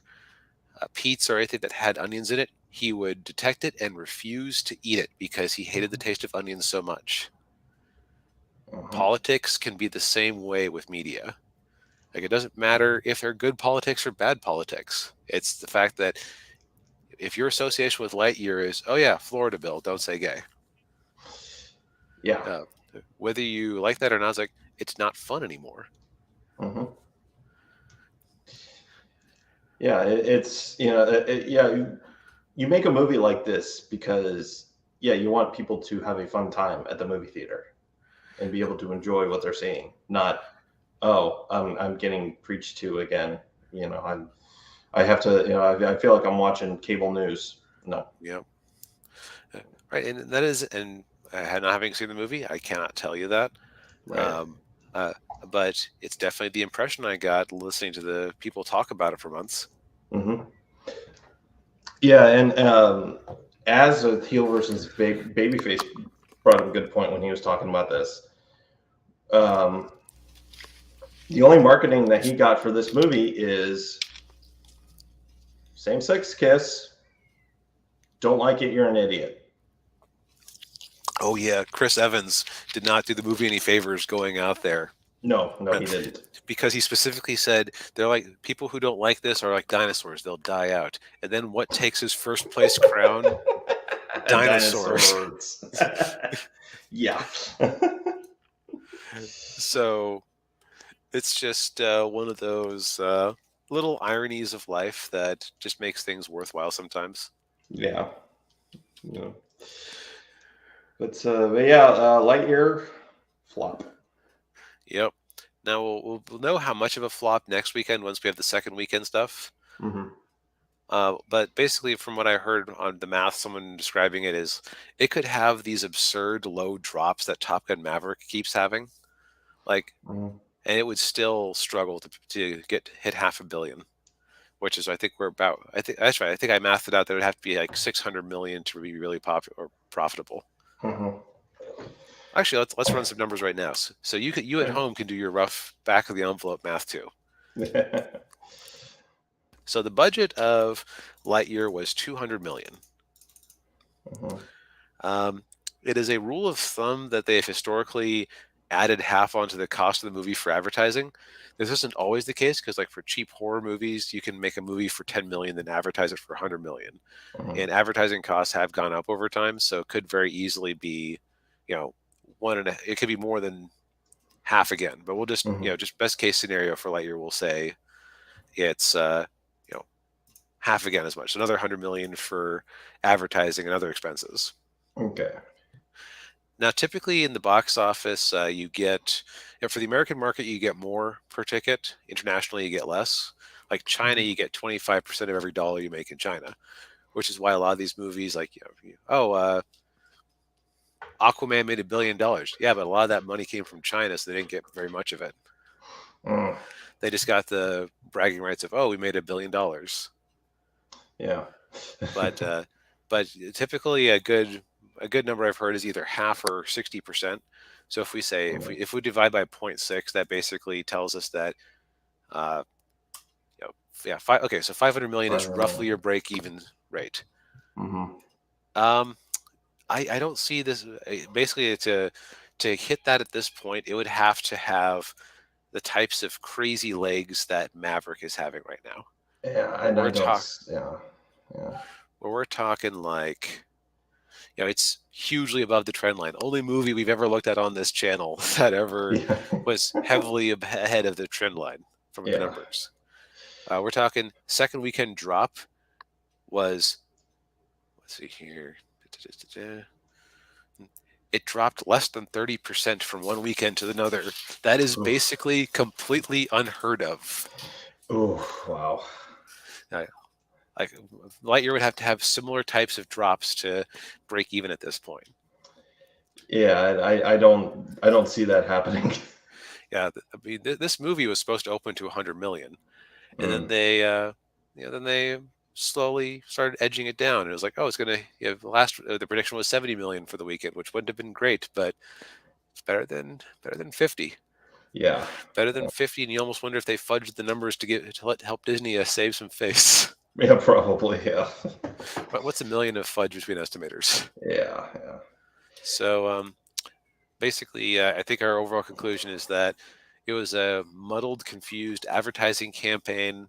a pizza or anything that had onions in it, he would detect it and refuse to eat it because he hated the taste of onions so much. Mm-hmm. Politics can be the same way with media. Like, it doesn't matter if they're good politics or bad politics. It's the fact that if your association with Lightyear is, oh yeah, Florida bill, don't say gay. Yeah. Uh, Whether you like that or not, it's like, it's not fun anymore. Mm-hmm. Yeah. It's yeah. You make a movie like this because you want people to have a fun time at the movie theater and be able to enjoy what they're seeing. Not, oh, I'm getting preached to again. I have to. I feel like I'm watching cable news. No. Yeah. Right. And that is, and not having seen the movie, I cannot tell you that. Right. Um, uh, but it's definitely the impression I got listening to the people talk about it for months. Mm-hmm. Yeah, and as a heel versus babyface brought up a good point when he was talking about this. Um, the only marketing that he got for this movie is same-sex kiss. Don't like it, you're an idiot. Oh yeah, Chris Evans did not do the movie any favors going out there. No, he didn't. Because he specifically said they're like, people who don't like this are like dinosaurs, they'll die out. And then what takes his first place crown? Dinosaurs. Yeah. So it's just one of those little ironies of life that just makes things worthwhile sometimes. Yeah. Yeah. But yeah, Lightyear flop. Yep. Now we'll know how much of a flop next weekend once we have the second weekend stuff. Mm-hmm. But basically, from what I heard on the math, someone describing it is, it could have these absurd low drops that Top Gun Maverick keeps having, like, Mm-hmm. and it would still struggle to hit 500 million, which is I think we're about. I think that's right. I think I mathed it out that it would have to be like 600 million to be really popular or profitable. Mm-hmm. Actually, let's run some numbers right now. So you at home can do your rough back of the envelope math too. So the budget of Lightyear was 200 million. Mm-hmm. It is a rule of thumb that they have historically added half onto the cost of the movie for advertising. This isn't always the case because, like, for cheap horror movies, you can make a movie for 10 million, then advertise it for 100 million. Mm-hmm. And advertising costs have gone up over time, so it could very easily be, it could be more than half again. But we'll just, Mm-hmm. just best case scenario for Lightyear, we'll say it's, half again as much. Another 100 million for advertising and other expenses. Okay. Now, typically in the box office, you get, for the American market, you get more per ticket. Internationally, you get less. Like China, you get 25% of every dollar you make in China, which is why a lot of these movies, like, Aquaman made $1 billion. Yeah, but a lot of that money came from China, so they didn't get very much of it. Mm. They just got the bragging rights of, oh, we made $1 billion. Yeah. But typically a good number I've heard is either half or 60%. So if we say if we divide by 0.6, that basically tells us that yeah, okay, so 500 million is roughly your break-even rate. Mm-hmm. I don't see this basically to hit that at this point. It would have to have the types of crazy legs that Maverick is having right now. Yeah, and I don't. Yeah. Where we're talking like, it's hugely above the trend line. The only movie we've ever looked at on this channel that ever was heavily ahead of the trend line from the numbers. We're talking second weekend drop was, let's see here. It dropped less than 30% from one weekend to another. That is basically completely unheard of. Oh, wow. Like Lightyear would have to have similar types of drops to break even at this point. Yeah, I don't see that happening. Yeah, I mean, this movie was supposed to open to 100 million, and then they slowly started edging it down. It was like, oh, it's gonna. The prediction was 70 million for the weekend, which wouldn't have been great, but it's better than 50. Yeah, better than 50, and you almost wonder if they fudged the numbers to help Disney save some face. Yeah, probably. Yeah. But what's a million of fudge between estimators? Yeah. So basically, I think our overall conclusion is that it was a muddled, confused advertising campaign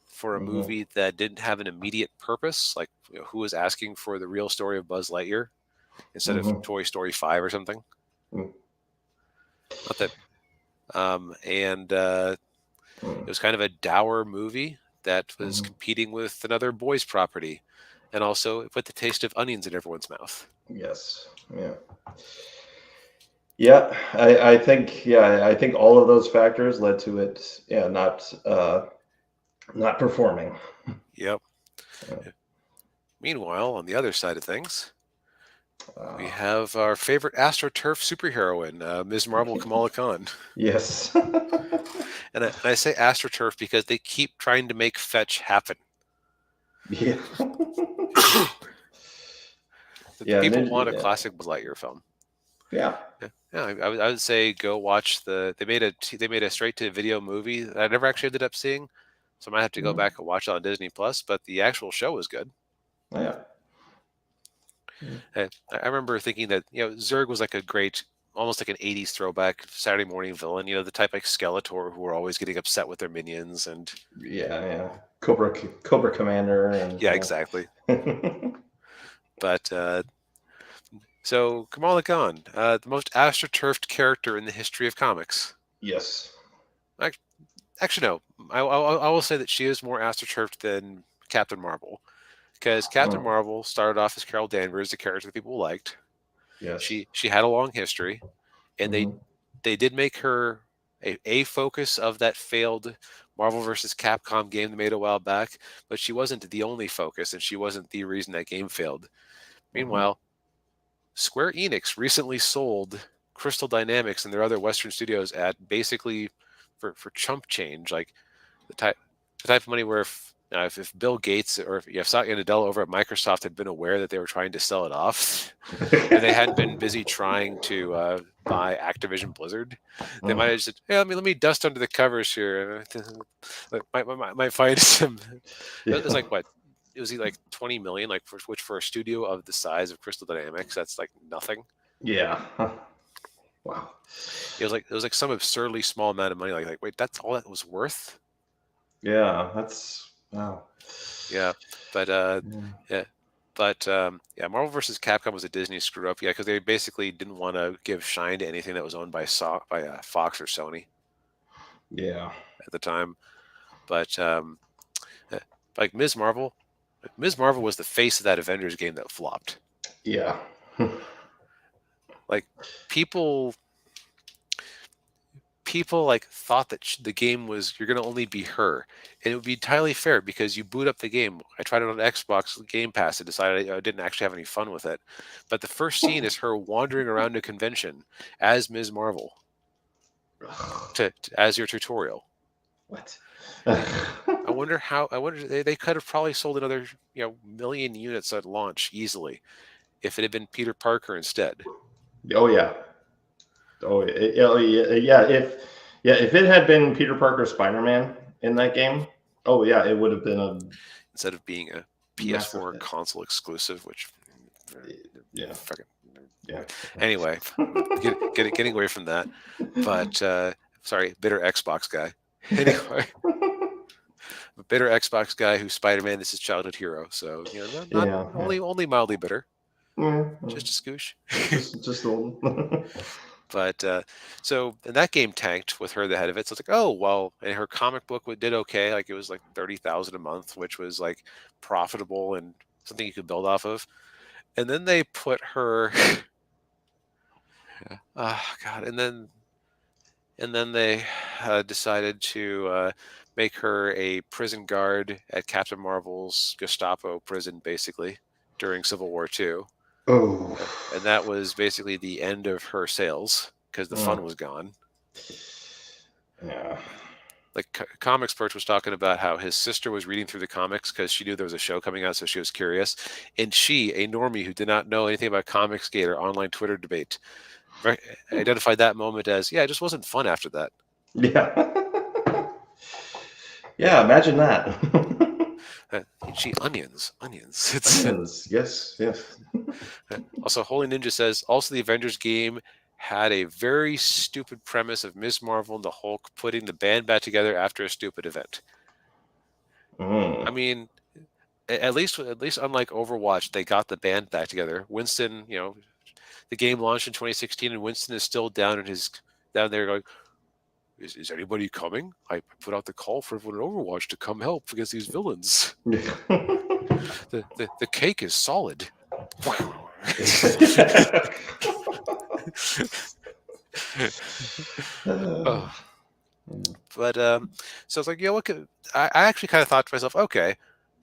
for a movie that didn't have an immediate purpose. Like, who was asking for the real story of Buzz Lightyear instead of Toy Story 5 or something? Not that. And it was kind of a dour movie that was competing with another boys' property, and also it put the taste of onions in everyone's mouth. Yes. Yeah. Yeah, I think all of those factors led to it. Yeah, not performing. Yep. Meanwhile, on the other side of things, we have our favorite AstroTurf superheroine, Ms. Marvel Kamala Khan. Yes. And I say AstroTurf because they keep trying to make fetch happen. Yeah. People want a classic Buzz Lightyear film. Yeah. Yeah, I would say go watch they made a straight to video movie that I never actually ended up seeing, so I might have to go back and watch it on Disney Plus. But the actual show was good. Yeah. I remember thinking that Zurg was like a great, almost like an '80s throwback Saturday morning villain. The type like Skeletor who were always getting upset with their minions and Cobra Commander and exactly. But so Kamala Khan, the most astroturfed character in the history of comics. Yes. Actually, no. I will say that she is more astroturfed than Captain Marvel, because Captain Marvel started off as Carol Danvers, a character that people liked. Yes. She had a long history, and they did make her a focus of that failed Marvel versus Capcom game they made a while back, but she wasn't the only focus, and she wasn't the reason that game failed. Meanwhile, Square Enix recently sold Crystal Dynamics and their other Western studios at basically for chump change, like the type of money where if Bill Gates or if Satya Nadella over at Microsoft had been aware that they were trying to sell it off, and they hadn't been busy trying to buy Activision Blizzard, they might have said, "Hey, let me dust under the covers here. Might find some." It was like what? It was like 20 million, like which for a studio of the size of Crystal Dynamics, that's like nothing. Yeah. Wow. It was like some absurdly small amount of money. Like wait, that's all that was worth? Yeah, that's wow. Yeah, but Marvel versus Capcom was a Disney screw up. Yeah, because they basically didn't want to give shine to anything that was owned by Fox or Sony. Yeah. At the time, but like Ms. Marvel was the face of that Avengers game that flopped. Yeah. Like people people like thought that the game was you're going to only be her, and it would be entirely fair because you boot up the game. I tried it on Xbox Game Pass and decided I didn't actually have any fun with it. But the first scene is her wandering around a convention as Ms. Marvel as your tutorial. What? I wonder they could have probably sold another million units at launch easily if it had been Peter Parker instead. Oh yeah. Oh yeah. If it had been Peter Parker Spider-Man in that game, oh yeah, it would have been instead of being a PS4 console exclusive, which yeah. Fucking, yeah. Anyway, getting away from that. But sorry, bitter Xbox guy. Anyway, a bitter Xbox guy who's Spider-Man is his childhood hero. So only mildly bitter. Just a scoosh. just a little. But so and that game tanked with her the head of it. So it's like, oh well, and her comic book did okay. Like it was like 30,000 a month, which was like profitable and something you could build off of. And then they put her. God, and then they decided to make her a prison guard at Captain Marvel's Gestapo prison, basically during Civil War II. Oh, and that was basically the end of her sales because the fun was gone. Yeah. Like Comics Perch was talking about how his sister was reading through the comics because she knew there was a show coming out, so she was curious. And she, a normie who did not know anything about Comicsgate or online Twitter debate, identified that moment as, it just wasn't fun after that. Yeah. Yeah, imagine that. Onions. Onions, yes. Also, Holy Ninja says, also the Avengers game had a very stupid premise of Ms. Marvel and the Hulk putting the band back together after a stupid event. I mean, at least unlike Overwatch, they got the band back together. Winston, the game launched in 2016, and Winston is still down there going, is anybody coming? I put out the call for everyone in Overwatch to come help against these villains. The cake is solid. But so it's like, I actually kind of thought to myself, okay,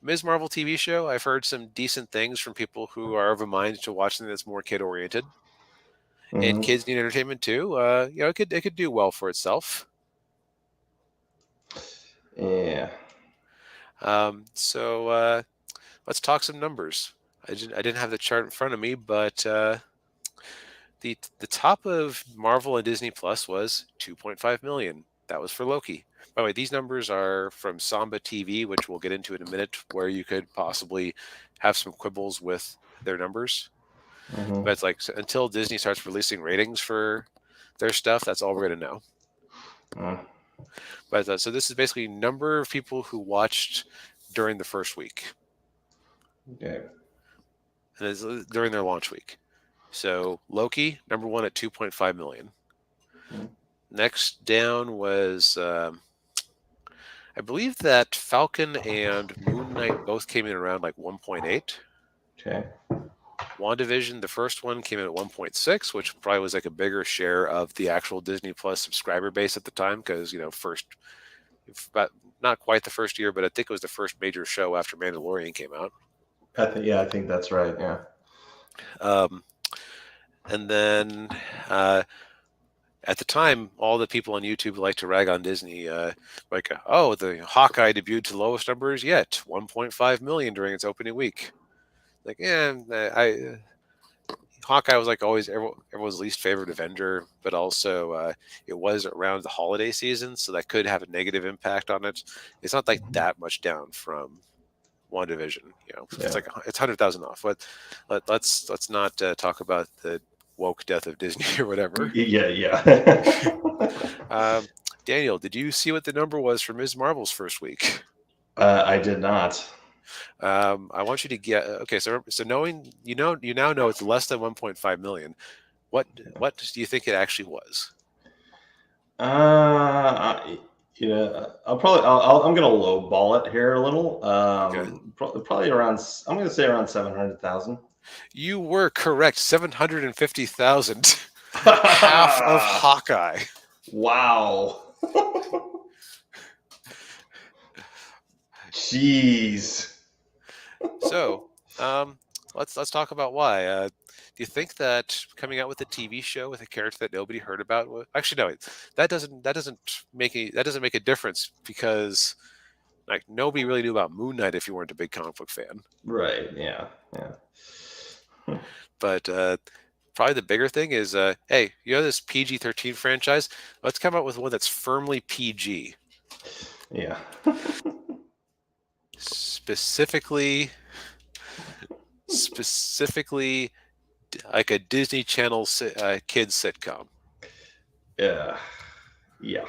Ms. Marvel TV show, I've heard some decent things from people who are of a mind to watch something that's more kid oriented. And kids need entertainment too. It could do well for itself. Yeah. So let's talk some numbers. I didn't have the chart in front of me, but the top of Marvel and Disney Plus was 2.5 million. That was for Loki. By the way, these numbers are from Samba TV, which we'll get into in a minute, where you could possibly have some quibbles with their numbers. But it's like until Disney starts releasing ratings for their stuff, that's all we're going to know. But so this is basically number of people who watched during the first week. Okay. And it's during their launch week. So Loki, number one at 2.5 million. Next down was, I believe that Falcon and Moon Knight both came in around like 1.8. Okay. WandaVision, the first one, came in at 1.6, which probably was like a bigger share of the actual Disney Plus subscriber base at the time because, not quite the first year, but I think it was the first major show after Mandalorian came out. I think that's right, yeah. And then at the time, all the people on YouTube like to rag on Disney, the Hawkeye debuted to lowest numbers yet, 1.5 million during its opening week. Hawkeye was like always everyone's least favorite Avenger, but also it was around the holiday season, so that could have a negative impact on it. It's not like that much down from WandaVision. It's like it's 100,000 off. But let's not talk about the woke death of Disney or whatever. Yeah. Daniel, did you see what the number was for Ms. Marvel's first week? I did not. I want you to get so knowing you now know it's less than 1.5 million. What do you think it actually was? I'm gonna lowball it here a little. Probably around. I'm gonna say around 700,000. You were correct. 750,000. Half of Hawkeye. Wow. Jeez. So, let's talk about why. Do you think that coming out with a TV show with a character that nobody heard about? Actually, no. That doesn't make a difference because like nobody really knew about Moon Knight if you weren't a big comic book fan. Right. Yeah. Yeah. But probably the bigger thing is, hey, you know this PG-13 franchise? Let's come out with one that's firmly PG, Yeah. specifically like a Disney Channel kids sitcom. Yeah. Yeah.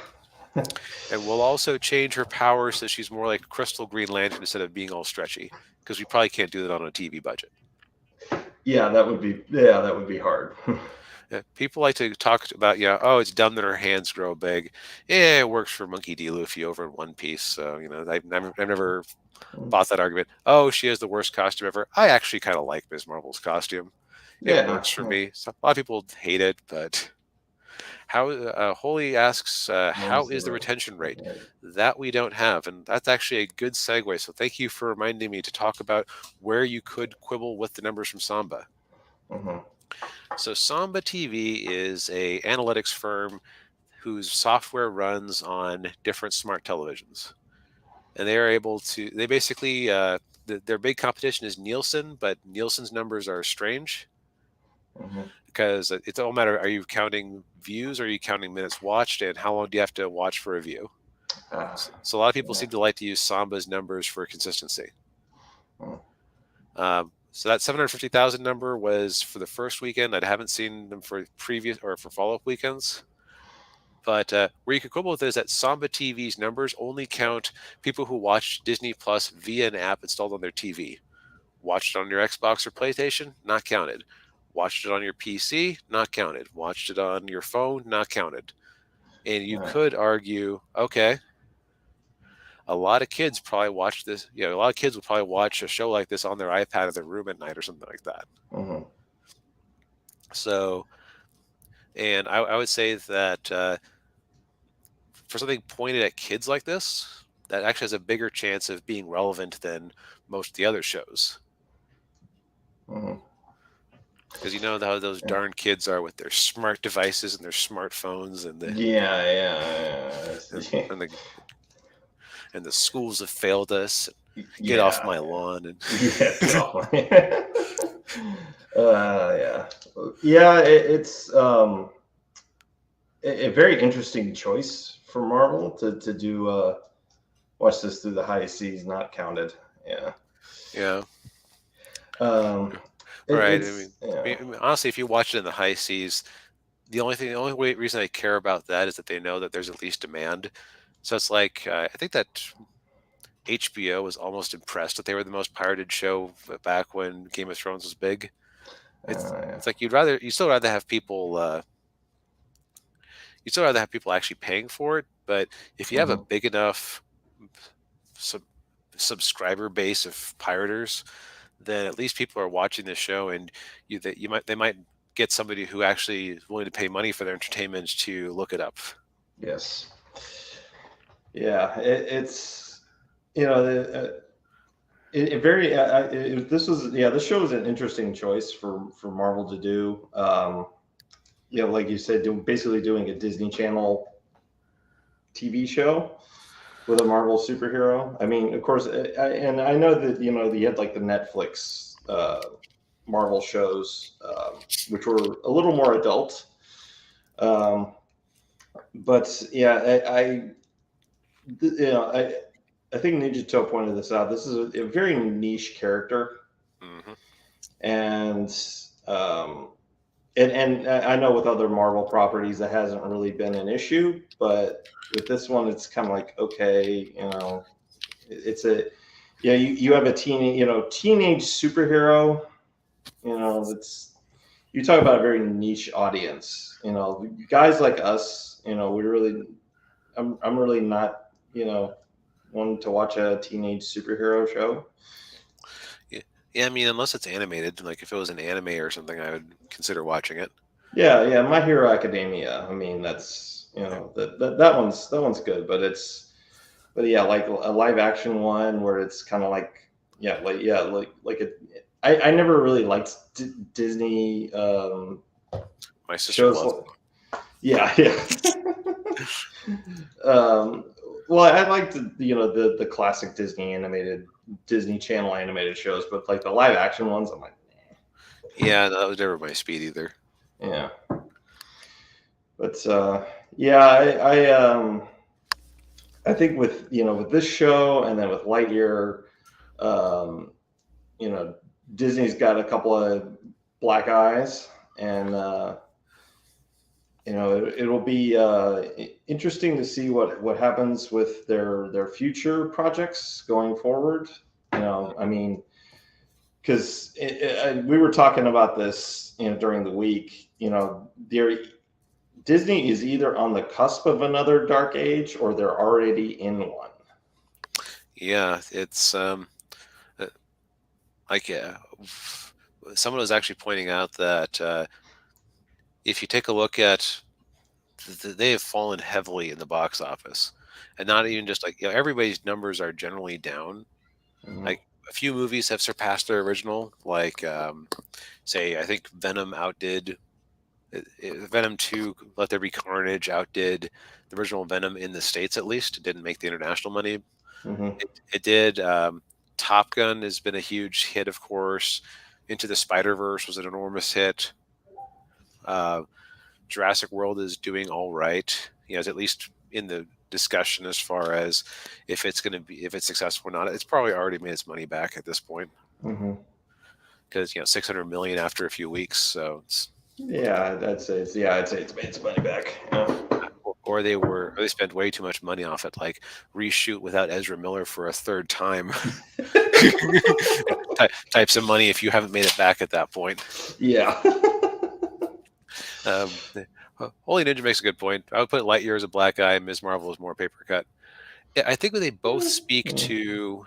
And we'll also change her powers so she's more like Crystal Green Lantern instead of being all stretchy, because we probably can't do that on a TV budget. Yeah, that would be hard. People like to talk about, oh, it's dumb that her hands grow big. Yeah, it works for Monkey D. Luffy over in One Piece. So, I've never bought that argument. Oh, she has the worst costume ever. I actually kind of like Ms. Marvel's costume. It Yeah. works for me. So, a lot of people hate it, but Holy asks, how is the retention rate? That we don't have, and that's actually a good segue. So thank you for reminding me to talk about where you could quibble with the numbers from Samba. Mm-hmm. So Samba TV is a analytics firm whose software runs on different smart televisions, and they are able to. They basically their big competition is Nielsen, but Nielsen's numbers are strange. Mm-hmm. Because it's all matter. Are you counting views or are you counting minutes watched, and how long do you have to watch for a view? So a lot of people seem to like to use Samba's numbers for consistency. So that 750,000 number was for the first weekend. I haven't seen them for previous or for follow-up weekends. But where you could quibble with is that Samba TV's numbers only count people who watch Disney Plus via an app installed on their TV. Watched it on your Xbox or PlayStation, not counted. Watched it on your PC, not counted. Watched it on your phone, not counted. And you could argue, okay, a lot of kids probably watch this. A lot of kids will probably watch a show like this on their iPad in their room at night or something like that. Mm-hmm. So, and I would say that for something pointed at kids like this, that actually has a bigger chance of being relevant than most of the other shows. Mm-hmm. Because you know how those darn kids are with their smart devices and their smartphones and the and the schools have failed us. Get off my lawn and get off my it's a very interesting choice for Marvel to do watch this through the high seas, not counted. Yeah. Right. I mean, honestly, if you watch it in the high seas, the only reason I care about that is that they know that there's at least demand. So it's like I think that HBO was almost impressed that they were the most pirated show back when Game of Thrones was big. It's like you still rather have people actually paying for it, but if you have a big enough subscriber base of pirators, then at least people are watching this show, and they might get somebody who actually is willing to pay money for their entertainment to look it up. Yes. Yeah, it's this show is an interesting choice for Marvel to do. Like you said, basically doing a Disney Channel TV show with a Marvel superhero. I mean, of course, and I know that you had like the Netflix Marvel shows, which were a little more adult. But yeah, I think Ninja Toe pointed this out. This is a very niche character, and I know with other Marvel properties that hasn't really been an issue, but with this one, it's kind of like, okay, it's you have a teenage superhero, that's, you talk about a very niche audience, guys like us, we really, I'm really not, wanting to watch a teenage superhero show. Yeah, I mean, unless it's animated, like if it was an anime or something, I would consider watching it. Yeah, My Hero Academia. I mean, that's You know, that one's good, but yeah, like a live action one where it's kind of like I never really liked Disney My sister shows. loves Yeah, yeah. um, well, I liked the classic Disney Channel animated shows, but like the live action ones, I'm like, Yeah, that was never my speed either. yeah. But yeah, I think with this show and then with Lightyear, um, Disney's got a couple of black eyes, and it'll be interesting to see what happens with their future projects going forward. I mean, because we were talking about this, during the week. Disney is either on the cusp of another dark age or they're already in one. Yeah, it's like someone was actually pointing out that if you take a look at they have fallen heavily in the box office, and not even just like everybody's numbers are generally down. Mhm. Like a few movies have surpassed their original, like say I think Venom outdid Venom 2, Let There Be Carnage outdid the original Venom in the States, at least. It didn't make the international money. Mhm. It did. Top Gun has been a huge hit, of course. Into the Spider-Verse was an enormous hit. Uh, Jurassic World is doing all right. It's at least in the discussion as far as if it's successful or not. It's probably already made its money back at this point Mhm. because 600 million after a few weeks. So it's Yeah, I'd say it's made its money back. Yeah. or they spent way too much money off it, like reshoot without Ezra Miller for a third time. Types of money if you haven't made it back at that point. Yeah. Um, Holy Ninja makes a good point. I would put Lightyear as a black eye, Ms. Marvel as more paper cut. Yeah, I think that a they both speak to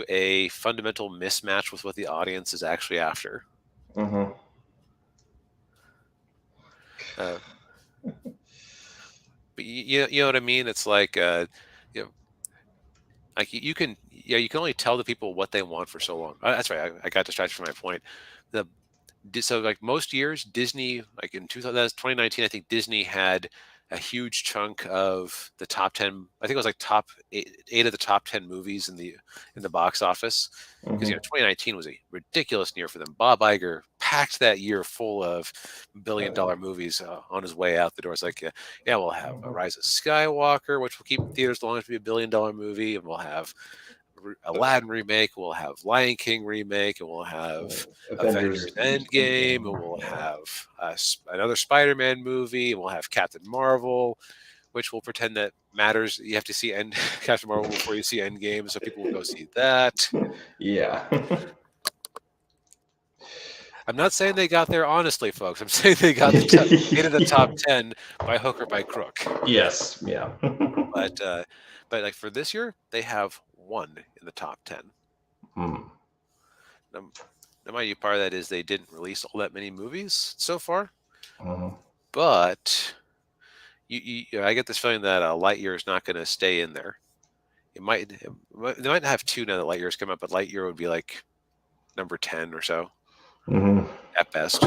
a fundamental mismatch with what the audience is actually after. Mhm. Uh, but you know what I mean? It's like you know, like you can only tell the people what they want for so long. That's right. I got distracted from my point. The So like most years, Disney, like in 2019, I think Disney had a huge chunk of the top 10. I think it was like top eight of the top 10 movies in the box office. Because Mhm. 2019 was a ridiculous year for them. Bob Iger packed that year full of billion-dollar movies on his way out the door. It's like, yeah, we'll have a Rise of Skywalker, which will keep in theaters as long as it be a billion-dollar movie, and we'll have Aladdin remake, we'll have Lion King remake, and we'll have Avengers Avengers Endgame, and we'll Yeah. have another Spider-Man movie, and we'll have Captain Marvel, which will pretend that matters. You have to see Captain Marvel before you see Endgame, so people will go see that. Yeah. I'm not saying they got there honestly, folks. I'm saying they got eight of the top 10 by hook or by crook. Yes. Yeah. But like for this year, they have one in the top 10. Hmm. Now, mind you, part of that is they didn't release all that many movies so far. Mhm. But I get this feeling that Lightyear is not going to stay in there. They might have two now that Lightyear's come up, but Lightyear would be like number 10 or so Mhm. at best.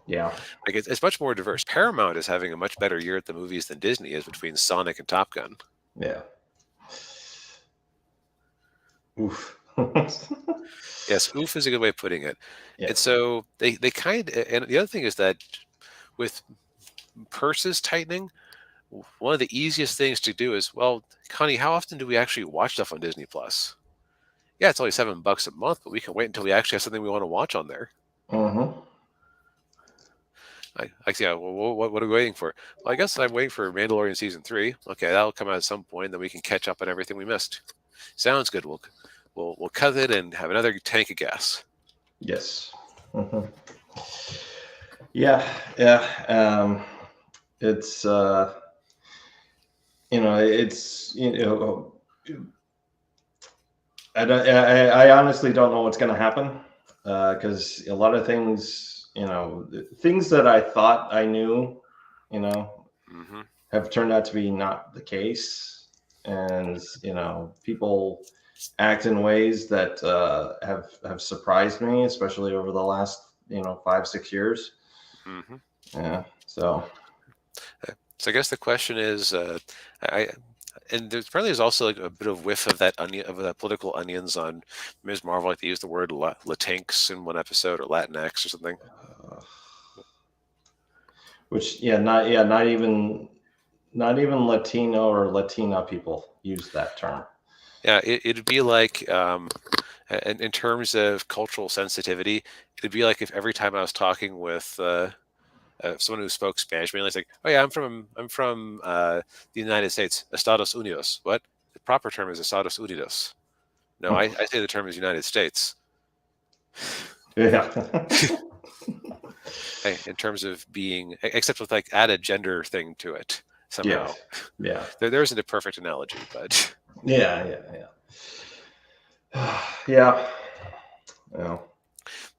Yeah. Like it's much more diverse. Paramount is having a much better year at the movies than Disney is between Sonic and Top Gun. Yeah. Oof. Yes, oof is a good way of putting it. Yeah. And so they and the other thing is that with purses tightening, one of the easiest things to do is, well, Connie, how often do we actually watch stuff on Disney Plus? Yeah, it's only $7 a month, but we can wait until we actually have something we want to watch on there. Mhm. Yeah, well, what are we waiting for? Well, I guess I'm waiting for Mandalorian season 3. Okay, that'll come out at some point, then we can catch up on everything we missed. Sounds good. We'll cut it and have another tank of gas. Yes. Mhm. Yeah. Yeah. It's it's I honestly don't know what's going to happen because a lot of things, things that I thought I knew you know, Hmm. have turned out to be not the case, and people act in ways that have surprised me, especially over the last 5-6 years. Hmm. Yeah, so So I guess the question is, I and there's apparently there's also like a bit of whiff of that onion of that political onions on Ms. Marvel. Like they use the word Latinx in one episode or Latinx or something. uh, which not even Latino or Latina people use that term. Yeah, it'd be like in terms of cultural sensitivity, it'd be like if every time I was talking with someone who spoke Spanish, mainly it's like, oh yeah, I'm from the United States, Estados Unidos. What? The proper term is Estados Unidos. No, I say the term is United States. Yeah. In terms of being, except with like add a gender thing to it somehow. Yes. Yeah. There isn't a perfect analogy, but Yeah. Yeah. Yeah. Yeah. Yeah.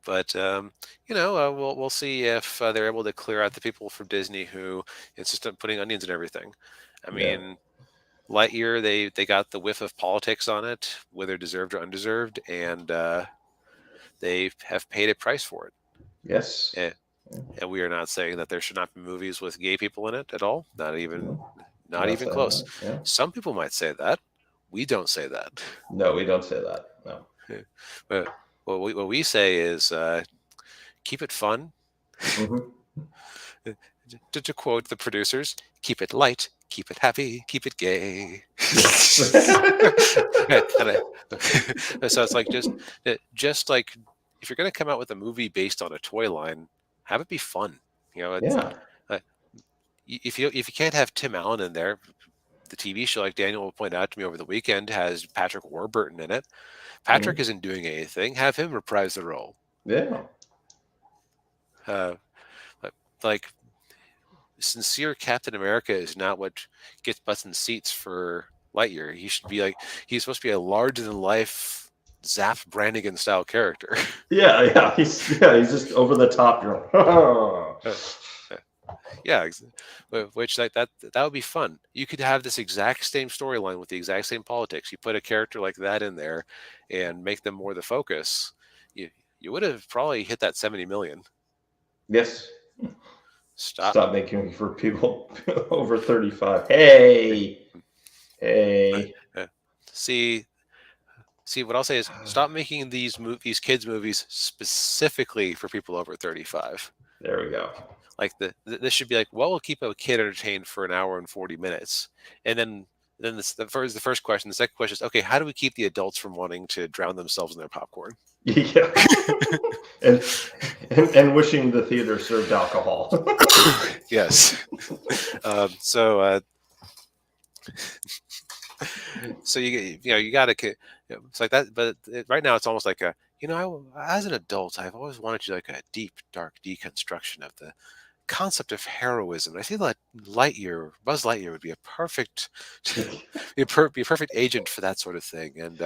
but we'll see if they're able to clear out the people from Disney who insist on putting onions in everything. I Yeah. mean, Lightyear, they got the whiff of politics on it, whether deserved or undeserved, and they have paid a price for it. Yes. And we are not saying that there should not be movies with gay people in it at all. Not even Saying close. that. Yeah. Some people might say that. We don't say that. No, we don't say that. No. But what we say is keep it fun. Mhm. To quote the producers, keep it light, keep it happy, keep it gay. Yes. So it's like just like if you're going to come out with a movie based on a toy line, have it be fun. It's Yeah. uh, if you can't have Tim Allen in there, the TV show, like Daniel will point out to me over the weekend, has Patrick Warburton in it. Patrick Mhm. isn't doing anything. Have him reprise the role. Yeah. Uh, like sincere Captain America is not what gets butts in seats for Lightyear. He should be like he's supposed to be a larger than life Zap Brannigan style character. Yeah. Yeah. He's just over the top. Yeah, which like that would be fun. You could have this exact same storyline with the exact same politics. You put a character like that in there and make them more the focus. You would have probably hit that 70 million. Yes. Stop. Stop making for people over 35. Hey. See what I'll say is stop making these kids movies specifically for people over 35. There we go. Like this should be like, well, we'll keep a kid entertained for an hour and 40 minutes, and then the first question. The second question is, okay, how do we keep the adults from wanting to drown themselves in their popcorn? Yeah. and wishing the theater served alcohol. Yes. So you got to it's like that, but right now it's almost like as an adult I've always wanted to do like a deep dark deconstruction of the concept of heroism. I feel like Buzz Lightyear would be a perfect be a perfect agent for that sort of thing. And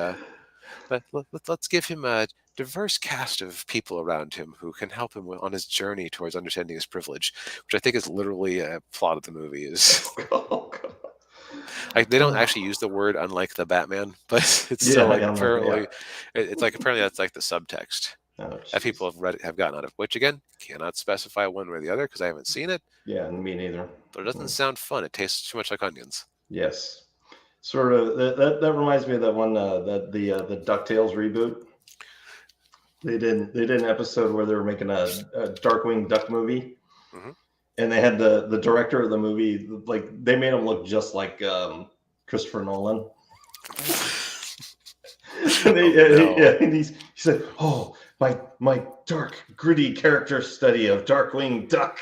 but let's give him a diverse cast of people around him who can help him on his journey towards understanding his privilege, which I think is literally a plot of the movie. Is Oh, God. like they don't actually use the word "unlike the Batman," but it's still like apparently it's like apparently that's like the subtext that people have gotten out of. Which again, cannot specify one way or the other because I haven't seen it. Yeah, me neither. But it doesn't sound fun. It tastes too much like onions. Yes, sort of. That reminds me of that one that the DuckTales reboot. They did an episode where they were making a Darkwing Duck movie, and they had the director of the movie, like they made him look just like Christopher Nolan. And he said, "Oh, my dark, gritty character study of Darkwing Duck."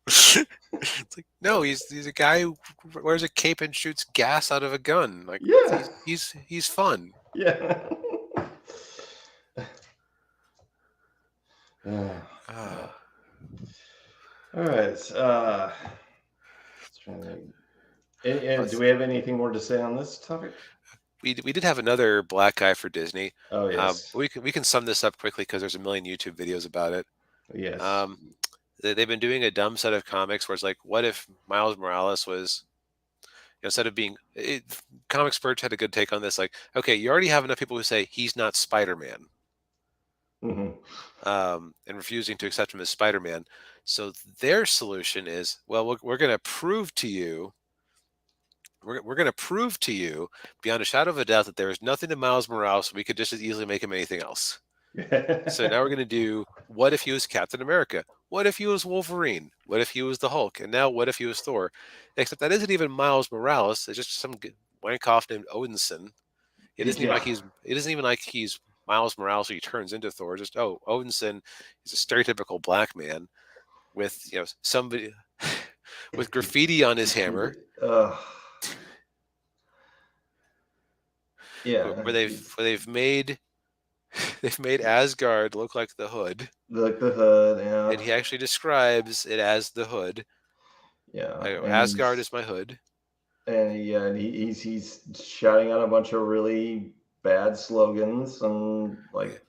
It's like, no, he's a guy who wears a cape and shoots gas out of a gun. Like, yeah, he's fun. Yeah. All right. Do we have anything more to say on this topic? We did have another black guy for Disney. Oh yes. We can sum this up quickly because there's a million YouTube videos about it. Yes. they've been doing a dumb set of comics where it's like, what if Miles Morales was, instead of being Comic Spurge had a good take on this, like, okay, you already have enough people who say he's not Spider-Man, and refusing to accept him as Spider-Man. So their solution is, well, we're going to prove to you, we're going to prove to you beyond a shadow of a doubt that there is nothing to Miles Morales. We could just as easily make him anything else. So now we're going to do, what if he was Captain America? What if he was Wolverine? What if he was the Hulk? And now what if he was Thor? Except that isn't even Miles Morales. It's just some wank off named Odinson. It isn't even like he's Miles Morales who he turns into Thor. Just, oh, Odinson is a stereotypical black man with, somebody with graffiti on his hammer. Yeah, where they've made Asgard look like the Hood. Like the Hood, yeah. And he actually describes it as the Hood. Yeah. Asgard is my hood. And he's shouting out a bunch of really bad slogans and like.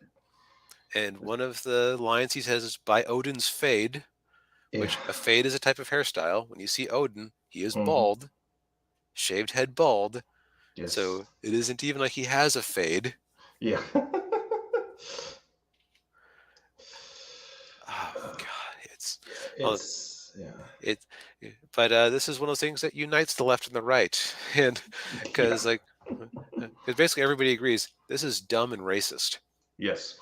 And one of the lines he says is by Odin's fade, which a fade is a type of hairstyle. When you see Odin, he is bald, shaved head bald. Yes. So it isn't even like he has a fade. Yeah. Oh God, But this is one of those things that unites the left and the right, and because basically everybody agrees this is dumb and racist. Yes.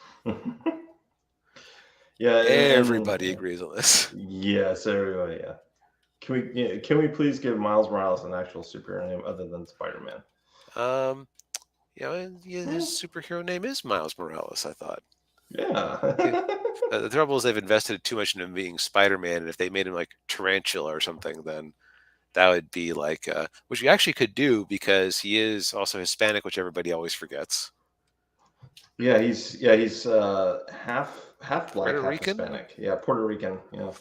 Yeah. Everybody agrees on this. Yes, everybody. Yeah. Can we please give Miles Morales an actual superhero name other than Spider-Man? His superhero name is Miles Morales, I thought. Yeah. The trouble is they've invested too much in him being Spider-Man, and if they made him like Tarantula or something, then that would be like, which you actually could do because he is also Hispanic, which everybody always forgets. Yeah, he's half black, Puerto half Rican? Hispanic. Yeah, Puerto Rican. Yeah.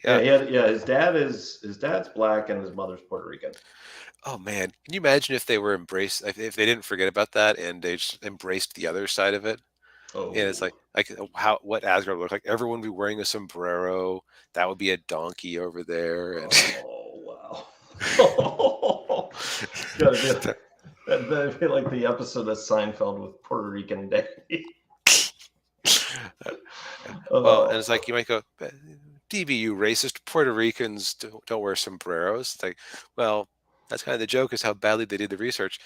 His dad's black and his mother's Puerto Rican. Oh man, can you imagine if they were embraced, if they didn't forget about that and they just embraced the other side of it? Oh. Yeah, it's like what Asgard would look like. Everyone would be wearing a sombrero. That would be a donkey over there. And Oh wow. That'd be like the episode of Seinfeld with Puerto Rican Daddy. Well, and it's like you might go, DB, you racist. Puerto Ricans don't wear sombreros. It's like, well, that's kind of the joke, is how badly they did the research.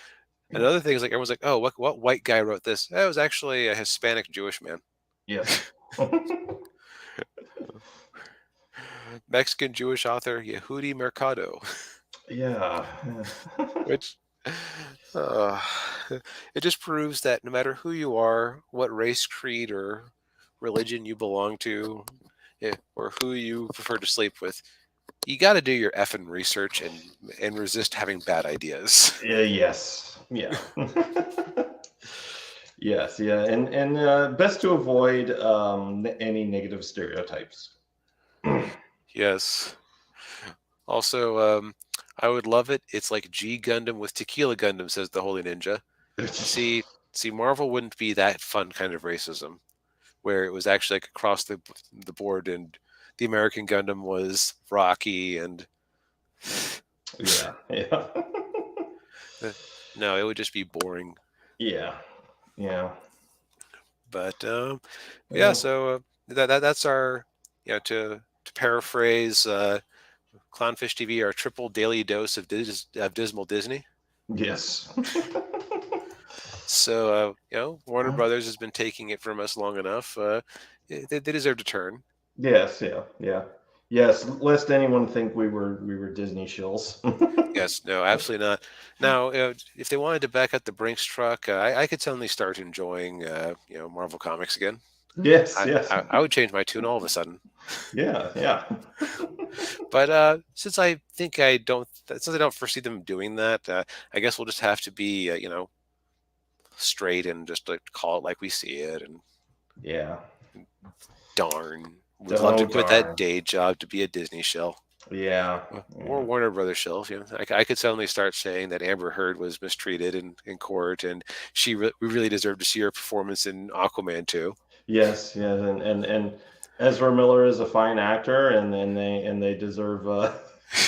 Another thing is like everyone's like, oh, what white guy wrote this? That was actually a Hispanic Jewish man. Yes. Mexican Jewish author Yehudi Mercado. Yeah. Which it just proves that no matter who you are, what race, creed, or religion you belong to, or who you prefer to sleep with, you got to do your effing research and resist having bad ideas. Yes. Yeah. Yes. Yeah. And best to avoid any negative stereotypes. Yes. Also, I would love it. It's like G Gundam with Tequila Gundam, says the Holy Ninja. See, Marvel wouldn't be that fun kind of racism, where it was actually like across the board, and the American Gundam was Rocky, and yeah. No, it would just be boring. Yeah. But yeah, so that's our, to paraphrase Clownfish TV, our triple daily dose of dismal Disney. Yes. So Warner Brothers has been taking it from us long enough. They deserve to turn. Yes. Yeah. Yes. Lest anyone think we were Disney shills. Yes. No. Absolutely not. Now, if they wanted to back up the Brinks truck, I could suddenly start enjoying Marvel Comics again. Yes. I would change my tune all of a sudden. Yeah. But since I don't foresee them doing that, I guess we'll just have to be straight and just like call it like we see it. And yeah, darn, would love to quit that day job to be a Disney shill. Yeah. Or Warner Brothers shill. I could suddenly start saying that Amber Heard was mistreated in court, and we really deserve to see her performance in Aquaman 2. Yes, and Ezra Miller is a fine actor, and they deserve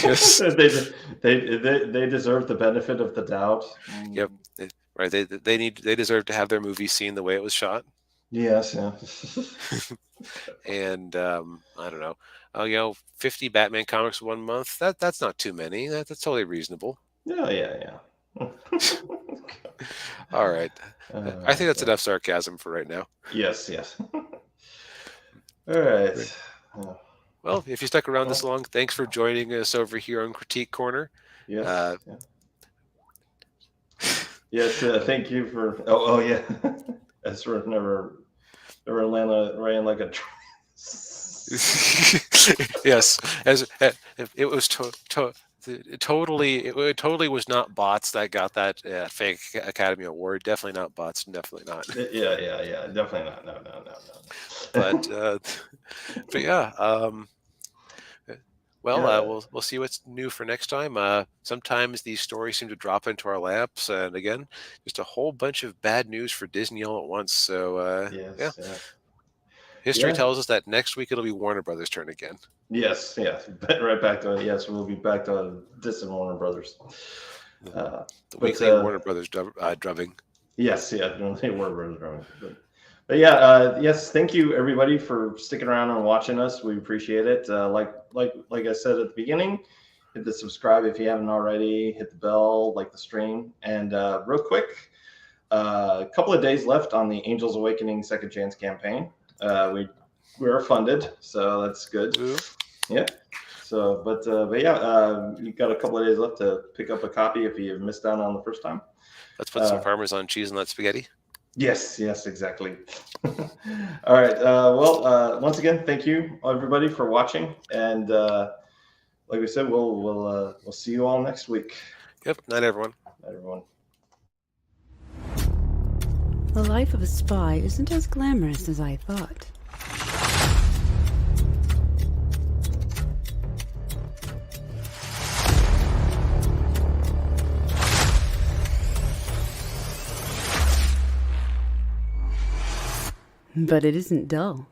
Yes. they deserve the benefit of the doubt. Yep. Right. They deserve to have their movie seen the way it was shot. Yes, yeah. And I don't know. 50 Batman comics 1 month. That's not too many. That's totally reasonable. Yeah. All right. I think that's Yeah. enough sarcasm for right now. Yes. All right. Great. Well, if you stuck around this long, thanks for joining us over here on Critique Corner. Yes. Yes. Thank you for. Oh yeah. Ezra never ran like a. Yes, as it was totally was not bots that got that fake Academy Award. Definitely not bots. Definitely not. Yeah. Definitely not. No. But yeah. Well, Yeah. we'll see what's new for next time. Sometimes these stories seem to drop into our laps, and again, just a whole bunch of bad news for Disney all at once. So Yes. history Yeah. tells us that next week it'll be Warner Brothers' turn again. Yes. Right back to it. Yes, we'll be back to distant Warner Brothers. The weekly Warner Brothers drubbing. Yes. Warner Brothers drubbing. But yeah, yes, thank you everybody for sticking around and watching us. We appreciate it. Like I said at the beginning, hit the subscribe if you haven't already. Hit the bell, like the stream, and real quick, a couple of days left on the Angels Awakening Second Chance campaign. We are funded, so that's good. Ooh. Yeah. So, but yeah, you got a couple of days left to pick up a copy if you missed out on the first time. Let's put some Parmesan cheese on that spaghetti. Yes, exactly. All right. Well, once again, thank you everybody for watching, and like we said, we'll see you all next week. Yep. Night, everyone. Night, everyone. The life of a spy isn't as glamorous as I thought. But it isn't dull.